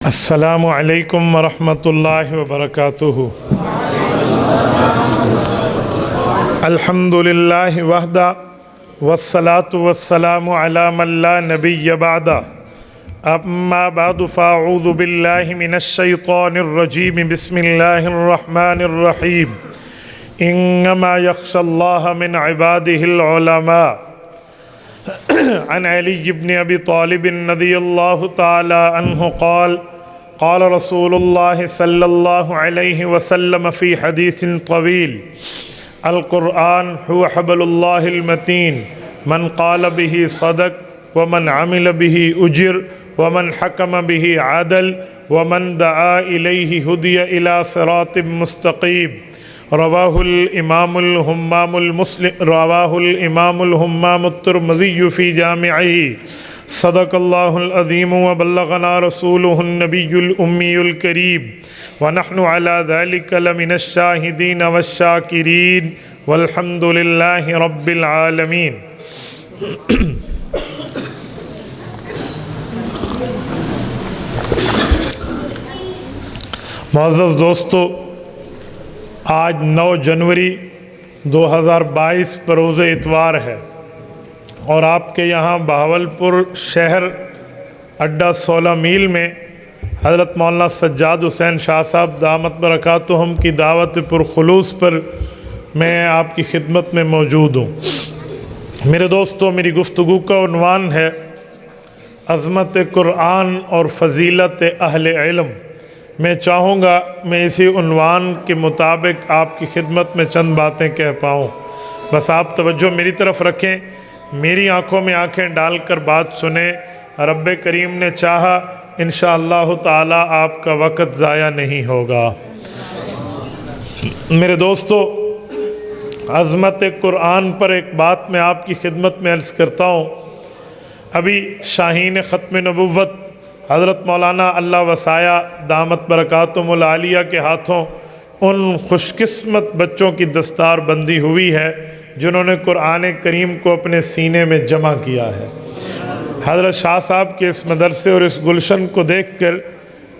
السلام علیکم ورحمۃ اللہ وبرکاتہ۔ الحمد للہ وحدہ والصلاة والسلام علی من لا نبی بعدہ، اما بعد فاعوذ باللہ من الشیطان الرجیم، بسم اللہ الرحمن الرحیم۔ انما یخشی اللہ من عبادہ العلماء۔ عن علی بن ابی طالب رضی اللہ تعالی عنہ قال قال رسول اللہ صلی اللہ علیہ وسلم فی حدیث طویل: القرآن هو حبل اللہ المتین، من قال به صدق ومن عمل به اجر ومن حکم به عدل ومن دعا الیہ ہدی الی صراط مستقیم۔ رواہ الامام الہمام الترمذی فی جامعہ۔ صدق اللہ العظیم وبلغنا رسولہ النبی الامی الکریم، ونحن علی ذلک لمن الشاہدین والشاکرین، والحمد للہ رب العالمین۔ معزز دوستو، آج 9 جنوری 2022 بروز اتوار ہے، اور آپ کے یہاں بہاولپور شہر اڈہ 16 میل میں حضرت مولانا سجاد حسین شاہ صاحب دامت برکاتہم کی دعوت پرخلوص پر میں آپ کی خدمت میں موجود ہوں۔ میرے دوستو، میری گفتگو کا عنوان ہے عظمت قرآن اور فضیلت اہل علم۔ میں چاہوں گا میں اسی عنوان کے مطابق آپ کی خدمت میں چند باتیں کہہ پاؤں۔ بس آپ توجہ میری طرف رکھیں، میری آنکھوں میں آنکھیں ڈال کر بات سنیں۔ رب کریم نے چاہا انشاءاللہ تعالی آپ کا وقت ضائع نہیں ہوگا۔ میرے دوستو، عظمت قرآن پر ایک بات میں آپ کی خدمت میں عرض کرتا ہوں۔ ابھی شاہین ختم نبوت حضرت مولانا اللہ وسایہ دامت برکاتہم العالیہ کے ہاتھوں ان خوش قسمت بچوں کی دستار بندی ہوئی ہے جنہوں نے قرآن کریم کو اپنے سینے میں جمع کیا ہے۔ حضرت شاہ صاحب کے اس مدرسے اور اس گلشن کو دیکھ کر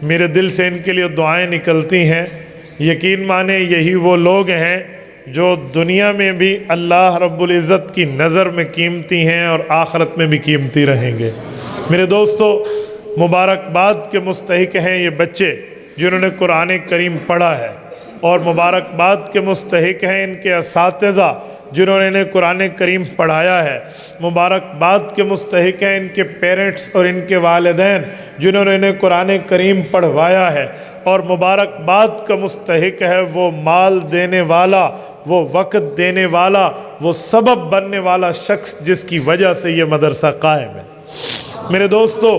میرے دل سے ان کے لیے دعائیں نکلتی ہیں۔ یقین مانیں یہی وہ لوگ ہیں جو دنیا میں بھی اللہ رب العزت کی نظر میں قیمتی ہیں اور آخرت میں بھی قیمتی رہیں گے۔ میرے دوستو، مبارکباد کے مستحق ہیں یہ بچے جنہوں نے قرآن کریم پڑھا ہے، اور مبارکباد کے مستحق ہیں ان کے اساتذہ جنہوں نے انہیں قرآن کریم پڑھایا ہے۔ مبارکباد کے مستحق ہیں ان کے پیرنٹس اور ان کے والدین جنہوں نے انہیں قرآن کریم پڑھوایا ہے، اور مبارکباد کا مستحق ہے وہ مال دینے والا، وہ وقت دینے والا، وہ سبب بننے والا شخص جس کی وجہ سے یہ مدرسہ قائم ہے۔ میرے دوستو،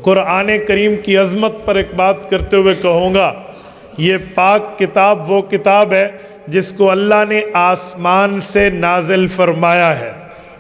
قرآن کریم کی عظمت پر ایک بات کرتے ہوئے کہوں گا، یہ پاک کتاب وہ کتاب ہے جس کو اللہ نے آسمان سے نازل فرمایا ہے،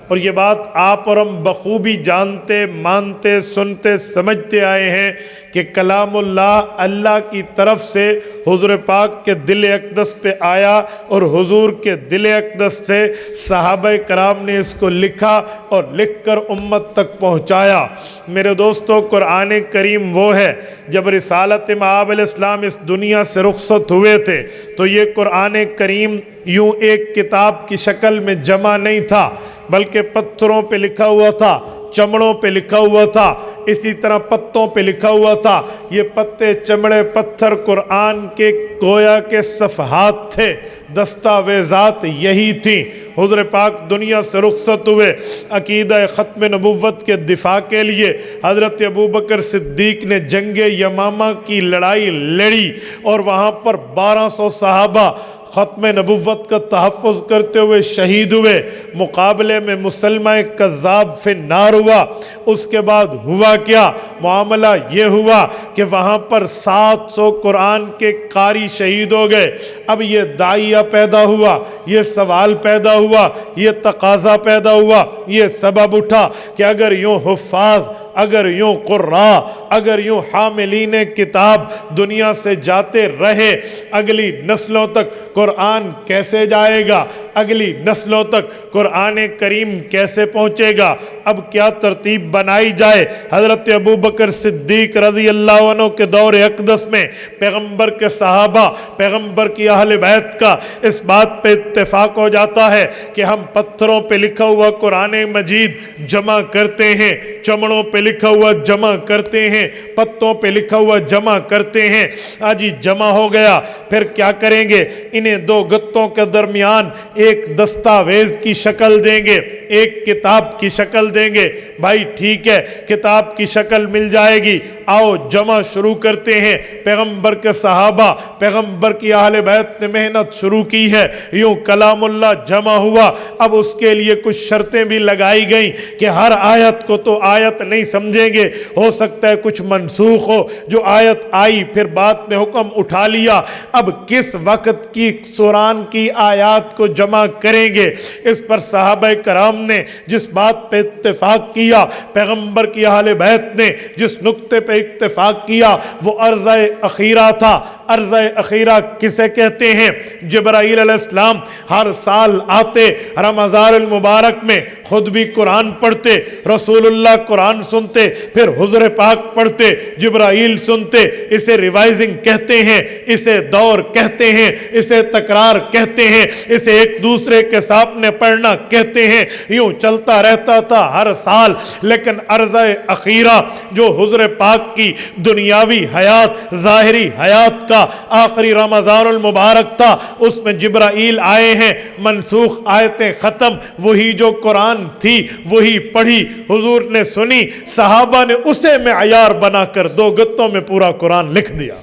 اور یہ بات آپ اور ہم بخوبی جانتے، مانتے، سنتے، سمجھتے آئے ہیں کہ کلام اللہ کی طرف سے حضور پاک کے دل اقدس پہ آیا، اور حضور کے دل اقدس سے صحابہ کرام نے اس کو لکھا اور لکھ کر امت تک پہنچایا۔ میرے دوستو، قرآن کریم وہ ہے، جب رسالت مآب علیہ السلام اس دنیا سے رخصت ہوئے تھے تو یہ قرآن کریم یوں ایک کتاب کی شکل میں جمع نہیں تھا، بلکہ پتھروں پہ لکھا ہوا تھا، چمڑوں پہ لکھا ہوا تھا، اسی طرح پتوں پہ لکھا ہوا تھا۔ یہ پتے، چمڑے، پتھر قرآن کے گویا کے صفحات تھے، دستاویزات یہی تھیں۔ حضور پاک دنیا سے رخصت ہوئے، عقیدہ ختم نبوت کے دفاع کے لیے حضرت ابوبکر صدیق نے جنگ یمامہ کی لڑائی لڑی، اور وہاں پر 1200 صحابہ ختم نبوت کا تحفظ کرتے ہوئے شہید ہوئے۔ مقابلے میں مسلمہ کذاب فی النار ہوا۔ اس کے بعد ہوا کیا؟ معاملہ یہ ہوا کہ وہاں پر 700 قرآن کے قاری شہید ہو گئے۔ اب یہ داعیہ پیدا ہوا، یہ سوال پیدا ہوا، یہ تقاضا پیدا ہوا، یہ سبب اٹھا کہ اگر یوں حفاظ اگر یوں قرآ، اگر یوں حاملین کتاب دنیا سے جاتے رہے، اگلی نسلوں تک قرآن کیسے جائے گا؟ اگلی نسلوں تک قرآن کریم کیسے پہنچے گا؟ اب کیا ترتیب بنائی جائے؟ حضرت ابو بکر صدیق رضی اللہ عنہ کے دور اقدس میں پیغمبر کے صحابہ، پیغمبر کی اہل بیت کا اس بات پہ اتفاق ہو جاتا ہے کہ ہم پتھروں پہ لکھا ہوا قرآن مجید جمع کرتے ہیں، چمڑوں پہ لکھا ہوا جمع کرتے ہیں، پتوں پہ لکھا ہوا جمع کرتے ہیں۔ آج جمع ہو گیا، پھر کیا کریں گے؟ انہیں دو گتوں کے درمیان ایک دستاویز کی شکل دیں گے، ایک کتاب کی شکل دیں گے۔ بھائی ٹھیک ہے، کتاب کی شکل مل جائے گی، آؤ جمع شروع کرتے ہیں۔ پیغمبر کے صحابہ، پیغمبر کی اہل بیت نے محنت شروع کی ہے، یوں کلام اللہ جمع ہوا۔ اب اس کے لیے کچھ شرطیں بھی لگائی گئیں کہ ہر آیت کو تو آیت نہیں سمجھیں گے، ہو سکتا ہے کچھ منسوخ ہو، جو آیت آئی پھر بعد میں حکم اٹھا لیا۔ اب کس وقت کی قرآن کی آیات کو جمع کریں گے؟ اس پر صحابہ کرام نے جس بات پہ اتفاق کیا، پیغمبر کی اہل بیت نے جس نقطے پہ اتفاق کیا، وہ عرضہ اخیرہ تھا۔ عرضہ اخیرہ کسے کہتے ہیں؟ جبرائیل علیہ السلام ہر سال آتے رمضان المبارک میں، خود بھی قرآن پڑھتے، رسول اللہ قرآن سنتے، پھر حضور پاک پڑھتے، جبرائیل سنتے۔ اسے ریوائزنگ کہتے ہیں، اسے دور کہتے ہیں، اسے تکرار کہتے ہیں، اسے ایک دوسرے کے سامنے پڑھنا کہتے ہیں۔ یوں چلتا رہتا تھا ہر سال، لیکن عرضہ اخیرہ جو حضور پاک کی دنیاوی حیات، ظاہری حیات کا آخری رمضان المبارک تھا، اس میں جبرائیل آئے ہیں، منسوخ آیتیں ختم، وہی جو قرآن تھی وہی پڑھی، حضور نے سنی، صحابہ نے اسے معیار بنا کر دو گتوں میں پورا قرآن لکھ دیا،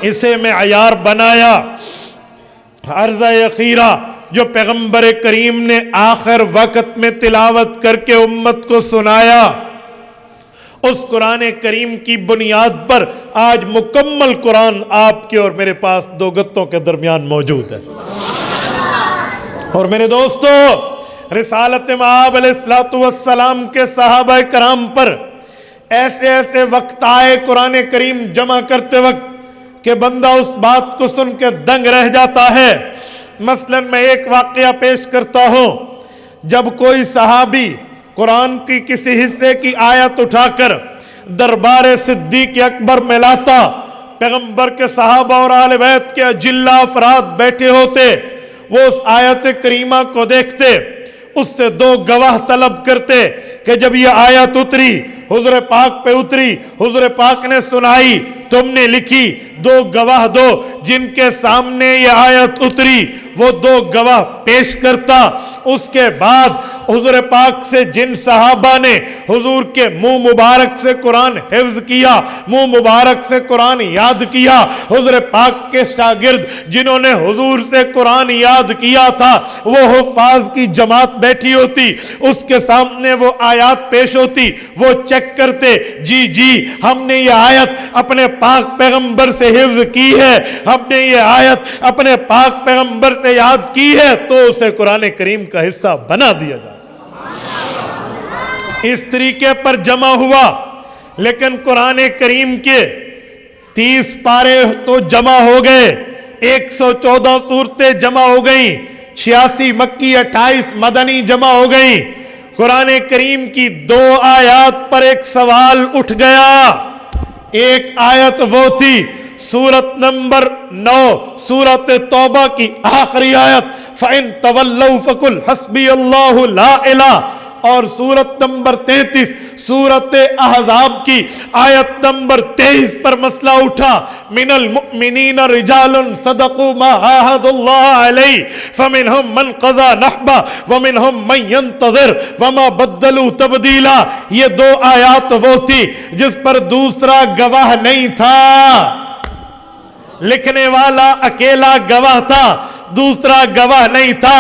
اسے معیار بنایا۔ عرضہ اخیرہ جو پیغمبر کریم نے آخر وقت میں تلاوت کر کے امت کو سنایا، اس قرآن کریم کی بنیاد پر آج مکمل قرآن آپ کے اور میرے پاس دو گتوں کے درمیان موجود ہے۔ اور میرے دوستو، رسالت مآب علیہ السلام کے صحابہ کرام پر ایسے ایسے وقت آئے قرآن کریم جمع کرتے وقت کہ بندہ اس بات کو سن کے دنگ رہ جاتا ہے۔ مثلا میں ایک واقعہ پیش کرتا ہوں، جب کوئی صحابی قرآن کی کسی حصے کی آیت اٹھا کر دربار صدیق اکبر میں لاتا، پیغمبر کے صحابہ اور اہل بیت کے اجلہ افراد بیٹھے ہوتے، وہ اس آیت کریمہ کو دیکھتے، اس سے دو گواہ طلب کرتے کہ جب یہ آیت اتری، حضور پاک پہ اتری، حضور پاک نے سنائی، تم نے لکھی، دو گواہ دو جن کے سامنے یہ آیت اتری۔ وہ دو گواہ پیش کرتا۔ اس کے بعد حضور پاک سے جن صحابہ نے حضور کے منہ مبارک سے قرآن حفظ کیا، منہ مبارک سے قرآن یاد کیا، حضور پاک کے شاگرد جنہوں نے حضور سے قرآن یاد کیا تھا، وہ حفاظ کی جماعت بیٹھی ہوتی، اس کے سامنے وہ آیات پیش ہوتی، وہ چیک کرتے، جی ہم نے یہ آیت اپنے پاک پیغمبر سے حفظ کی ہے، ہم نے یہ آیت اپنے پاک پیغمبر سے یاد کی ہے، تو اسے قرآن کریم کا حصہ بنا دیا جائے۔ اس طریقے پر جمع ہوا، لیکن قرآن کریم کے 30 پارے تو جمع ہو گئے، 114 سورتیں جمع ہو گئیں، 86 مکی 28 مدنی جمع ہو گئیں۔ قرآن کریم کی 2 آیات پر ایک سوال اٹھ گیا۔ ایک آیت وہ تھی سورت نمبر 9 سورت توبہ کی آخری آیت، فَإِن تَوَلَّوْا فَقُلْ حَسْبِيَ اللَّهُ لَا إِلَهَ، اور سورت نمبر 33 سورت احزاب کی آیت نمبر 23 پر مسئلہ اٹھا، من المؤمنین رجال صدقوا ما عاهدوا الله علیہ فمنهم من قضى نحبه ومنهم من ينتظر وما بدلوا تبدیلا۔ یہ 2 آیات وہ تھی جس پر دوسرا گواہ نہیں تھا، لکھنے والا اکیلا گواہ تھا، دوسرا گواہ نہیں تھا۔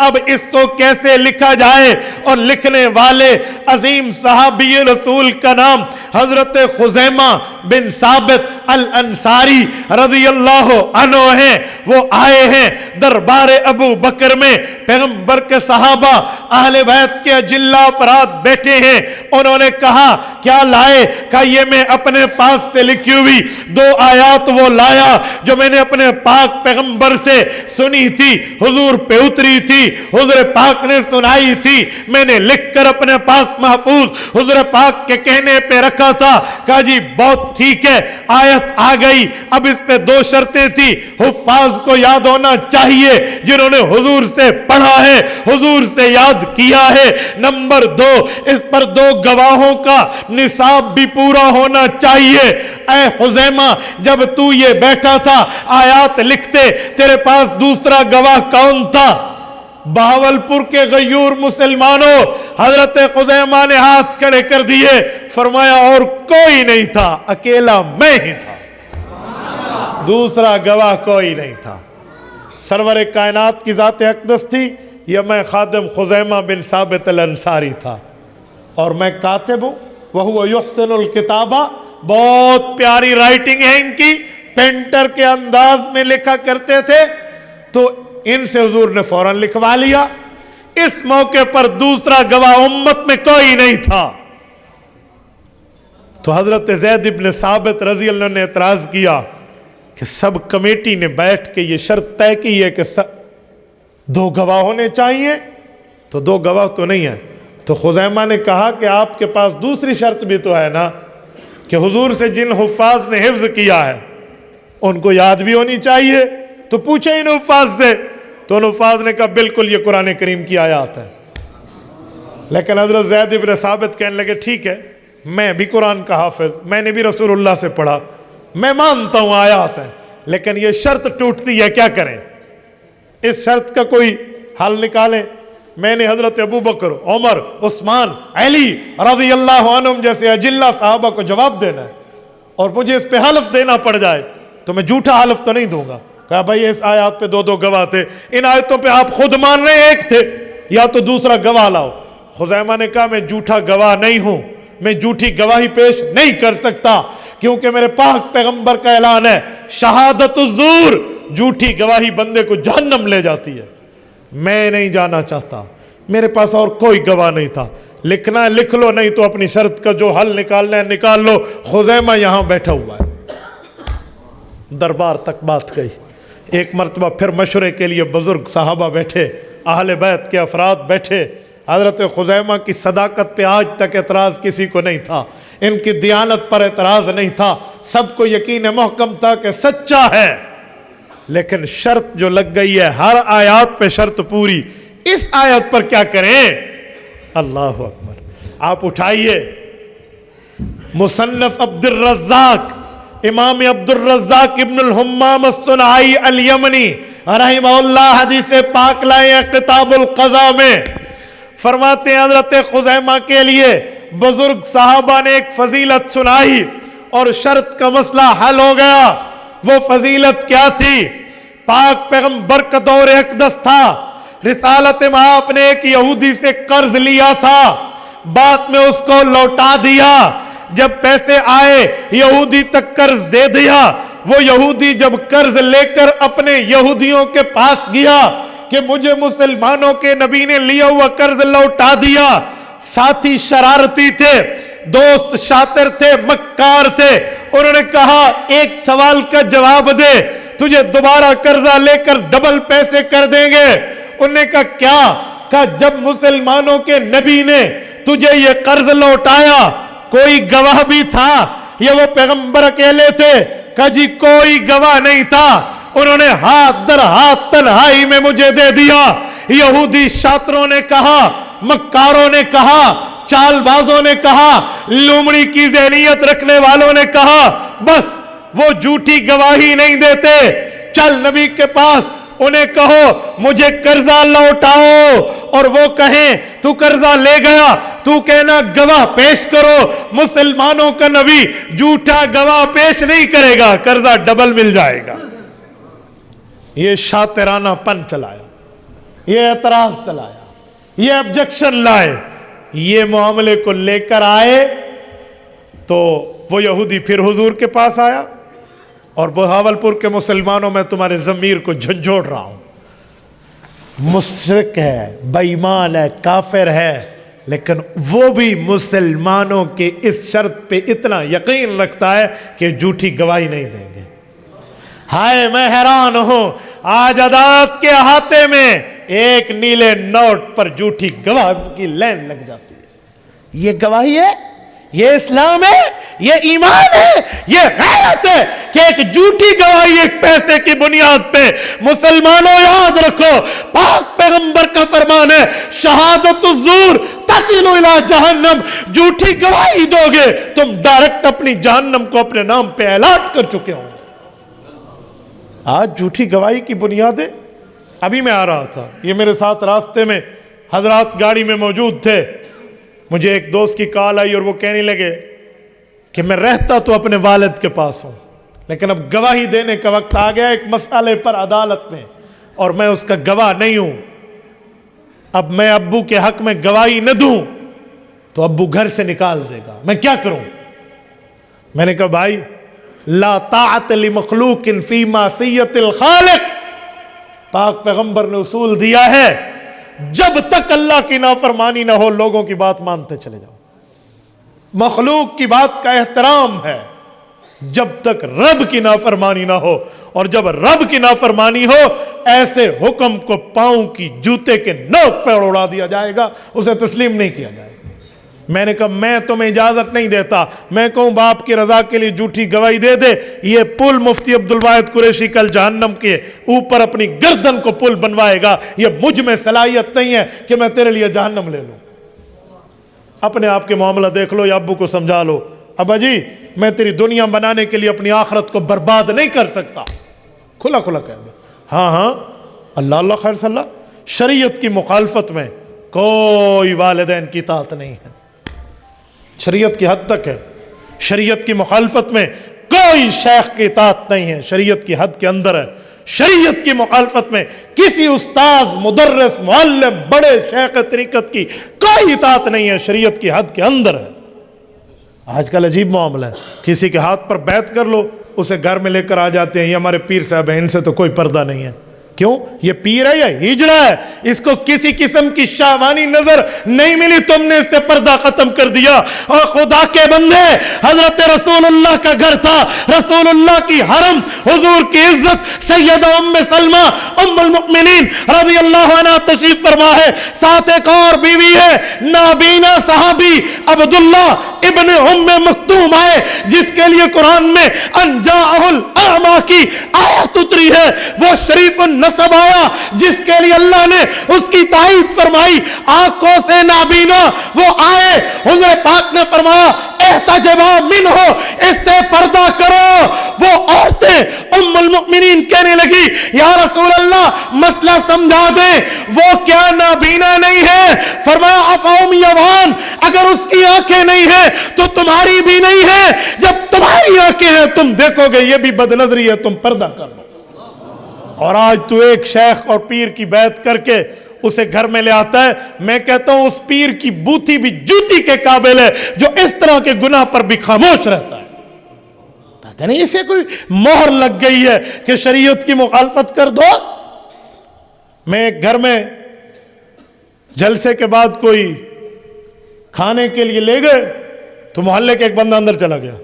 اب اس کو کیسے لکھا جائے؟ اور لکھنے والے عظیم صحابی رسول کا نام حضرت خزیمہ بن ثابت الانصاری رضی اللہ عنہ ہیں، وہ آئے ہیں دربار ابو بکر میں، پیغمبر کے صحابہ اہل بیت کے اجلہ افراد بیٹھے ہیں، انہوں نے کہا کیا لائے؟ کہا یہ میں اپنے پاس سے لکھی ہوئی 2 آیات وہ لایا جو میں نے اپنے پاک پیغمبر سے سنی تھی، حضور پہ اتری تھی، حضور پاک نے سنائی تھی، میں نے لکھ کر اپنے پاس محفوظ حضور پاک کے کہنے پہ رکھا تھا۔ کہا جی بہت ٹھیک ہے، آیت آ گئی، اب اس پہ 2 شرطیں تھی، حفاظ کو یاد ہونا چاہیے جنہوں نے حضور سے پڑھا ہے، حضور سے یاد کیا ہے، نمبر 2 اس پر 2 گواہوں کا نصاب بھی پورا ہونا چاہیے۔ اے خزیمہ جب تو یہ بیٹھا تھا آیات لکھتے، تیرے پاس دوسرا گواہ کون تھا؟ بہاولپور کے غیور مسلمانوں، حضرت خزیمہ نے ہاتھ کھڑے کر دیے، فرمایا اور کوئی نہیں تھا، اکیلا میں ہی تھا، دوسرا گواہ کوئی نہیں تھا۔ سرور کائنات کی ذات اقدس تھی، یا میں خادم خزیمہ بن ثابت الانصاری تھا، اور میں کاتب ہوں، وَهُوَ يُحْسِنُ الْكِتَابَ، بہت پیاری رائٹنگ ہے ان کی، پینٹر کے انداز میں لکھا کرتے تھے، تو ان سے حضور نے فوراً لکھوا لیا۔ اس موقع پر دوسرا گواہ امت میں کوئی نہیں تھا، تو حضرت زید بن ثابت رضی اللہ عنہ نے اعتراض کیا کہ سب کمیٹی نے بیٹھ کے یہ شرط طے کی ہے کہ 2 گواہ ہونے چاہیے، تو 2 گواہ تو نہیں ہیں۔ تو خزیمہ نے کہا کہ آپ کے پاس دوسری شرط بھی تو ہے نا، کہ حضور سے جن حفاظ نے حفظ کیا ہے ان کو یاد بھی ہونی چاہیے، تو پوچھے ان حفاظ سے، تو ان حفاظ نے کہا بالکل یہ قرآن کریم کی آیات ہے۔ لیکن حضرت زید بن ثابت کہنے لگے ٹھیک ہے، میں بھی قرآن کا حافظ، میں نے بھی رسول اللہ سے پڑھا، میں مانتا ہوں آیات ہے، لیکن یہ شرط ٹوٹتی ہے، کیا کریں؟ اس شرط کا کوئی حل نکالیں۔ میں نے حضرت ابو بکر، عمر، عثمان، علی رضی اللہ عنہم جیسے اجلہ صحابہ کو جواب دینا ہے، اور مجھے اس پہ حلف دینا پڑ جائے تو میں جھوٹا حلف تو نہیں دوں گا۔ کہا بھائی اس آیات پہ 2 گواہ تھے، ان آیتوں پہ آپ خود مان رہے ایک تھے، یا تو دوسرا گواہ لاؤ۔ خزیمہ نے کہا میں جھوٹا گواہ نہیں ہوں، میں جھوٹی گواہی پیش نہیں کر سکتا، کیونکہ میرے پاک پیغمبر کا اعلان ہے شہادت الزور، جھوٹی گواہی بندے کو جہنم لے جاتی ہے۔ میں نہیں جانا چاہتا، میرے پاس اور کوئی گواہ نہیں تھا، لکھنا ہے لکھ لو، نہیں تو اپنی شرط کا جو حل نکالنا ہے نکال لو۔ خزیمہ یہاں بیٹھا ہوا ہے، دربار تک بات گئی۔ ایک مرتبہ پھر مشورے کے لیے بزرگ صحابہ بیٹھے، اہل بیت کے افراد بیٹھے، حضرت خزیمہ کی صداقت پہ آج تک اعتراض کسی کو نہیں تھا، ان کی دیانت پر اعتراض نہیں تھا، سب کو یقین محکم تھا کہ سچا ہے، لیکن شرط جو لگ گئی ہے ہر آیات پہ شرط پوری، اس آیت پر کیا کریں؟ اللہ اکبر۔ آپ اٹھائیے مصنف عبد الرزاق، امام عبد الرزاق ابن الحمام الصنعائی الیمنی رحمہ اللہ حدیث پاک لائے کتاب القضاء میں، فرماتے ہیں حضرت خزیمہ کے لیے بزرگ صحابہ نے ایک فضیلت سنائی اور شرط کا مسئلہ حل ہو گیا۔ وہ فضیلت کیا تھی؟ پاک پیغمبر کا دور اقدس تھا، رسالت میں آپ نے ایک یہودی سے قرض لیا تھا، بعد میں اس کو لوٹا دیا، جب پیسے آئے یہودی تک قرض دے دیا۔ وہ یہودی جب قرض لے کر اپنے یہودیوں کے پاس گیا کہ مجھے مسلمانوں کے نبی نے لیا ہوا قرض لوٹا دیا، ساتھی شرارتی تھے، دوست شاطر تھے، مکار تھے، انہوں نے کہا ایک سوال کا جواب دے، تجھے دوبارہ قرضہ لے کر ڈبل پیسے کر دیں گے۔ انہوں نے کہا کیا؟ کہا جب مسلمانوں کے نبی نے تجھے یہ قرض لوٹایا کوئی گواہ بھی تھا یا وہ پیغمبر اکیلے تھے؟ کہا جی کوئی گواہ نہیں تھا، انہوں نے ہاتھ در ہاتھ تنہائی میں مجھے دے دیا۔ یہودی شاطروں نے کہا، مکاروں نے کہا، چال بازوں نے کہا، لومڑی کی ذہنیت رکھنے والوں نے کہا بس وہ جھوٹی گواہی نہیں دیتے، چل نبی کے پاس، انہیں کہو مجھے قرضہ لوٹاؤ، اور وہ کہیں تو قرضہ لے گیا، تو کہنا گواہ پیش کرو۔ مسلمانوں کا نبی جھوٹا گواہ پیش نہیں کرے گا، قرضہ ڈبل مل جائے گا۔ یہ شاطرانہ پن چلایا، یہ اعتراض چلایا، یہ ابجیکشن لائے، یہ معاملے کو لے کر آئے تو وہ یہودی پھر حضور کے پاس آیا، اور بہاولپور کے مسلمانوں میں تمہارے ضمیر کو جھنجھوڑ رہا ہوں، مشرک ہے، بے ایمان ہے، کافر ہے، لیکن وہ بھی مسلمانوں کے اس شرط پہ اتنا یقین رکھتا ہے کہ جھوٹی گواہی نہیں دیں گے۔ ہائے میں حیران ہوں، آج عدالت کے احاطے میں ایک نیلے نوٹ پر جھوٹی گواہ کی لین لگ جاتی ہے۔ یہ گواہی ہے؟ یہ اسلام ہے؟ یہ ایمان ہے؟ یہ غیرت ہے کہ ایک جھوٹی گواہی ایک پیسے کی بنیاد پہ؟ مسلمانوں یاد رکھو، پاک پیغمبر کا فرمان ہے شہادت الزور تصل الی جہنم، جھوٹی گواہی دو گے تم ڈائریکٹ اپنی جہنم کو اپنے نام پہ اعلان کر چکے ہو۔ آج جھوٹی گواہی کی بنیادیں، ابھی میں آ رہا تھا، یہ میرے ساتھ راستے میں حضرات گاڑی میں موجود تھے، مجھے ایک دوست کی کال آئی اور وہ کہنے لگے کہ میں رہتا تو اپنے والد کے پاس ہوں، لیکن اب گواہی دینے کا وقت آ گیا ایک مسئلے پر عدالت میں، اور میں اس کا گواہ نہیں ہوں، اب میں ابو کے حق میں گواہی نہ دوں تو ابو گھر سے نکال دے گا، میں کیا کروں؟ میں نے کہا بھائی لا طاعت لمخلوق فی معصیت الخالق، پاک پیغمبر نے اصول دیا ہے جب تک اللہ کی نافرمانی نہ ہو لوگوں کی بات مانتے چلے جاؤ۔ مخلوق کی بات کا احترام ہے جب تک رب کی نافرمانی نہ ہو، اور جب رب کی نافرمانی ہو ایسے حکم کو پاؤں کی جوتے کے نوک پر اڑا دیا جائے گا، اسے تسلیم نہیں کیا جائے گا۔ میں نے کہا میں تمہیں اجازت نہیں دیتا، میں کہوں باپ کی رضا کے لیے جھوٹی گواہی دے دے، یہ پل مفتی عبدالواحد قریشی کل جہنم کے اوپر اپنی گردن کو پل بنوائے گا، یہ مجھ میں صلاحیت نہیں ہے کہ میں تیرے لیے جہنم لے لوں۔ اپنے آپ کے معاملہ دیکھ لو یا ابو کو سمجھا لو، ابا جی میں تیری دنیا بنانے کے لیے اپنی آخرت کو برباد نہیں کر سکتا، کھلا کھلا کہہ دے۔ ہاں ہاں اللہ اللہ خیر صلی اللہ، شریعت کی مخالفت میں کوئی والدین کی اطاعت نہیں ہے، شریعت کی حد تک ہے، شریعت کی مخالفت میں کوئی شیخ کی اطاعت نہیں ہے، شریعت کی حد کے اندر ہے، شریعت کی مخالفت میں کسی استاذ مدرس معلم بڑے شیخ طریقت کی کوئی اطاعت نہیں ہے، شریعت کی حد کے اندر ہے۔ آج کل عجیب معاملہ ہے، کسی کے ہاتھ پر بیعت کر لو اسے گھر میں لے کر آ جاتے ہیں، یہ ہمارے پیر صاحب ہیں ان سے تو کوئی پردہ نہیں ہے۔ کیوں؟ یہ پیر ہے یا ہجڑا ہے، اس کو کسی قسم کی شاہوانی نظر نہیں ملی، تم نے اس سے پردہ ختم کر دیا۔ اور خدا کے بندے، حضرت رسول اللہ کا گھر تھا، رسول اللہ کی حرم، حضور کی عزت سیدہ ام سلمہ ام المؤمنین رضی اللہ عنہ تشریف فرما ہے، ساتھ ایک اور بیوی ہے نابینا صحابی عبداللہ ابن ام مکتوم آئے، جس کے لیے قرآن میں انجاءہ الاعمی کی آیت اتری ہے، وہ شریف النسب آیا جس کے لیے اللہ نے اس کی تائید فرمائی، آنکھوں سے نابینا وہ آئے، حضور پاک نے فرمایا احتجبا منہ، اس سے پردہ کرو۔ وہ عورتیں ام المؤمنین کہنے لگی یا رسول اللہ مسئلہ سمجھا دیں، وہ کیا نابینا نہیں ہے؟ فرمایا افہم یوان، اگر اس کی آنکھیں نہیں ہیں تو تمہاری بھی نہیں ہے، جب تمہاری آنکھیں ہیں تم دیکھو گے یہ بھی بدنظری ہے، تم پردہ کر لو۔ اور آج تو ایک شیخ اور پیر کی بیعت کر کے اسے گھر میں لے آتا ہے، میں کہتا ہوں اس پیر کی بوتھی بھی جوتی کے قابل ہے جو اس طرح کے گناہ پر بھی خاموش رہتا ہے۔ پتہ نہیں اسے کوئی مہر لگ گئی ہے کہ شریعت کی مخالفت کر دو۔ میں ایک گھر میں جلسے کے بعد کوئی کھانے کے لیے لے گئے تو محلے کے ایک بندہ اندر چلا گیا،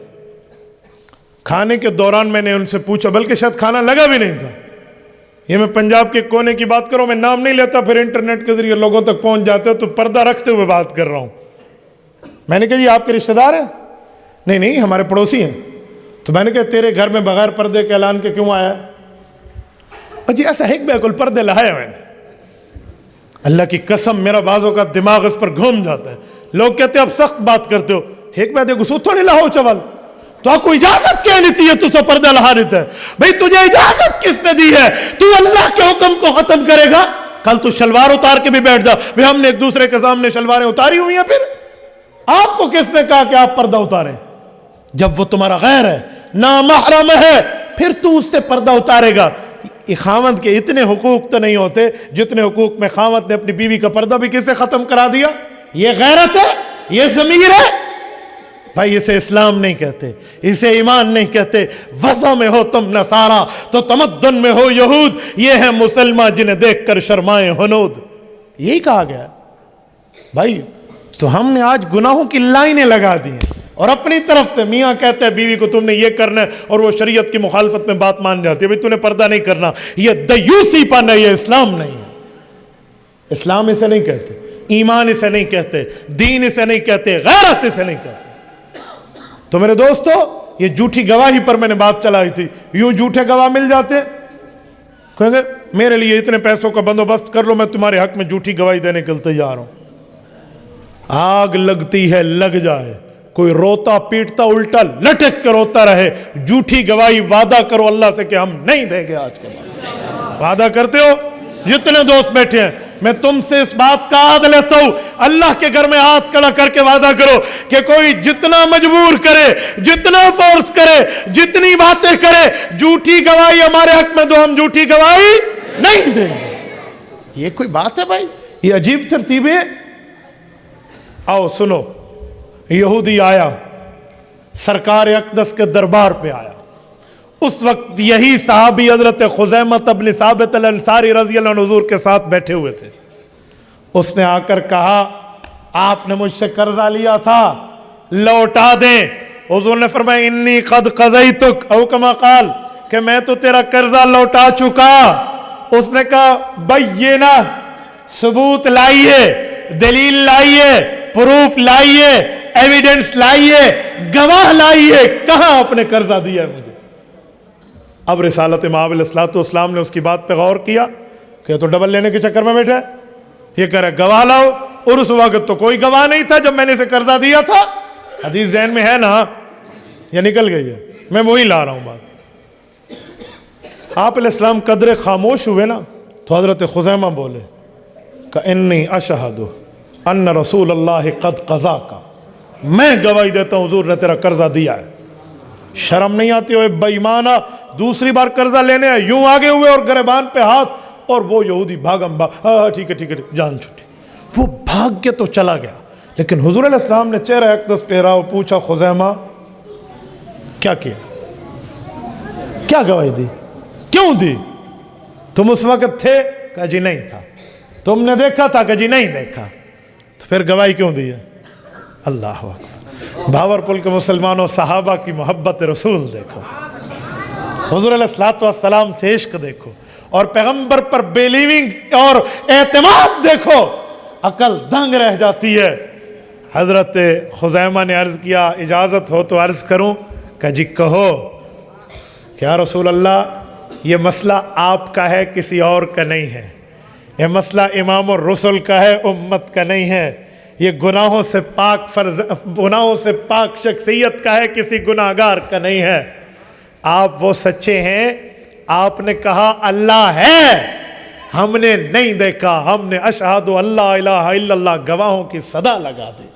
کھانے کے دوران میں نے ان سے پوچھا، بلکہ شاید کھانا لگا بھی نہیں تھا، یہ میں پنجاب کے کونے کی بات کروں، میں نام نہیں لیتا، پھر انٹرنیٹ کے ذریعے لوگوں تک پہنچ جاتے تو پردہ رکھتے ہوئے بات کر رہا ہوں۔ میں نے کہا یہ آپ کے رشتہ دار ہیں؟ نہیں نہیں ہمارے پڑوسی ہیں۔ تو میں نے کہا تیرے گھر میں بغیر پردے کے اعلان کے کیوں آیا؟ جی ایسا ایک بالکل پردے لہایا میں نے۔ اللہ کی قسم میرا بعضوں کا دماغ اس پر گھوم جاتا ہے، لوگ کہتے ہیں اب سخت بات کرتے ہو، ایک بات گسو تھوڑی لاؤ چول، تو آپ کو اجازت کیا نہیں تھی تو سو پردہ لہا دیتا ہے؟ بھئی تجھے اجازت کس نے دی ہے؟ تو اللہ کے حکم کو ختم کرے گا؟ کل تو شلوار اتار کے بھی بیٹھ جا، بھئی ہم نے ایک دوسرے کے سامنے شلواریں اتاری ہوئی ہیں، پھر آپ کو کس نے کہا کہ آپ پردہ اتاریں؟ جب وہ تمہارا غیر ہے، نامحرم ہے، پھر تو اس سے پردہ اتارے گا۔ خاوند کے اتنے حقوق تو نہیں ہوتے جتنے حقوق میں خاوند نے اپنی بیوی کا پردہ بھی کسے ختم کرا دیا۔ یہ غیرت ہے، یہ ضمیر ہے۔ بھائی اسے اسلام نہیں کہتے، اسے ایمان نہیں کہتے۔ وضع میں ہو تم نصارہ تو تمدن میں ہو یہود، یہ ہیں مسلمان جنہیں دیکھ کر شرمائے ہنود۔ یہی کہا گیا بھائی۔ تو ہم نے آج گناہوں کی لائنیں لگا دی ہیں، اور اپنی طرف سے میاں کہتے ہیں بیوی کو تم نے یہ کرنا ہے، اور وہ شریعت کی مخالفت میں بات مان جاتی ہے، بھائی تو نے پردہ نہیں کرنا۔ یہ دیوسی پن ہے، یہ اسلام نہیں ہے۔ اسلام اسے نہیں کہتے، ایمان اسے نہیں کہتے، دین اسے نہیں کہتے، غیرت اسے نہیں کہتے۔ تو میرے دوستو، یہ جھوٹی گواہی پر میں نے بات چلائی تھی۔ یوں جھوٹے گواہ مل جاتے، کہیں گے میرے لیے اتنے پیسوں کا بندوبست کر لو، میں تمہارے حق میں جھوٹی گواہی دینے کے لیے تیار ہوں۔ آگ لگتی ہے لگ جائے، کوئی روتا پیٹتا الٹا لٹک کے روتا رہے، جھوٹی گواہی وعدہ کرو اللہ سے کہ ہم نہیں دیں گے۔ آج کے بعد وعدہ کرتے ہو؟ جتنے دوست بیٹھے ہیں، میں تم سے اس بات کا عہد لیتا ہوں، اللہ کے گھر میں ہاتھ کھڑا کر کے وعدہ کرو کہ کوئی جتنا مجبور کرے، جتنا فورس کرے، جتنی باتیں کرے، جھوٹی گواہی ہمارے حق میں دو، ہم جھوٹی گواہی نہیں دیں گے۔ یہ کوئی بات ہے بھائی؟ یہ عجیب ترتیبیں۔ آؤ سنو، یہودی آیا، سرکار اقدس کے دربار پہ آیا۔ اس وقت یہی صحابی حضرت خزیمہ بن ثابت الانصاری رضی اللہ عنہ حضور کے ساتھ بیٹھے ہوئے تھے۔ اس نے آ کر کہا آپ نے مجھ سے قرضہ لیا تھا، لوٹا دیں۔ حضور نے فرمایا انی قد قضیتک، او کما قال، کہ میں تو تیرا قرضہ لوٹا چکا۔ اس نے کہا بینہ، ثبوت لائیے، دلیل لائیے، پروف لائیے، ایویڈنس لائیے، گواہ لائیے، کہاں آپ نے قرضہ دیا ہے مجھے۔ اب رسالت مآب علیہ السلام نے اس کی بات پہ غور کیا کہ تو ڈبل لینے کے چکر میں بیٹھا ہے، یہ کہہ رہا ہے گواہ لاؤ، اور اس وقت تو کوئی گواہ نہیں تھا جب میں نے اسے قرضہ دیا تھا۔ حدیث ذہن میں ہے نا، یا نکل گئی ہے؟ میں وہی لا رہا ہوں بات۔ آپ علیہ السلام قدر خاموش ہوئے نا، تو حضرت خزیمہ بولے کہ انی اشہد ان رسول اللہ قد قضاک، میں گواہی دیتا ہوں حضور نے تیرا قرضہ دیا ہے۔ شرم نہیں آتی ہوئے بے ایمانہ، دوسری بار قرضہ لینے آئے، یوں آگے ہوئے اور گریبان پہ ہاتھ، اور وہ یہودی بھاگم بھاگ، ٹھیک ہے جان چھٹی، وہ بھاگ کے تو چلا گیا۔ لیکن حضور علیہ السلام نے چہرہ اقدس پہرا اور پوچھا خزیمہ کیا کیا، کیا گواہی دی، کیوں دی؟ تم اس وقت تھے؟ کہا جی نہیں تھا۔ تم نے دیکھا تھا؟ کہا جی نہیں دیکھا۔ تو پھر گواہی کیوں دی ہے؟ اللہ اکبر۔ بھاورپور کے مسلمانوں، صحابہ کی محبت رسول دیکھو، حضور علیہ السلام سے عشق دیکھو، اور پیغمبر پر بیلیونگ اور اعتماد دیکھو، عقل دنگ رہ جاتی ہے۔ حضرت خزیمہ نے عرض کیا اجازت ہو تو عرض کروں؟ کہ جی کہو۔ کیا رسول اللہ، یہ مسئلہ آپ کا ہے، کسی اور کا نہیں ہے، یہ مسئلہ امام الرسل کا ہے، امت کا نہیں ہے، یہ گناہوں سے پاک شخصیت کا ہے، کسی گناہگار کا نہیں ہے۔ آپ وہ سچے ہیں، آپ نے کہا اللہ ہے، ہم نے نہیں دیکھا، ہم نے اشہد اللہ الہ الا اللہ گواہوں کی صدا لگا دی۔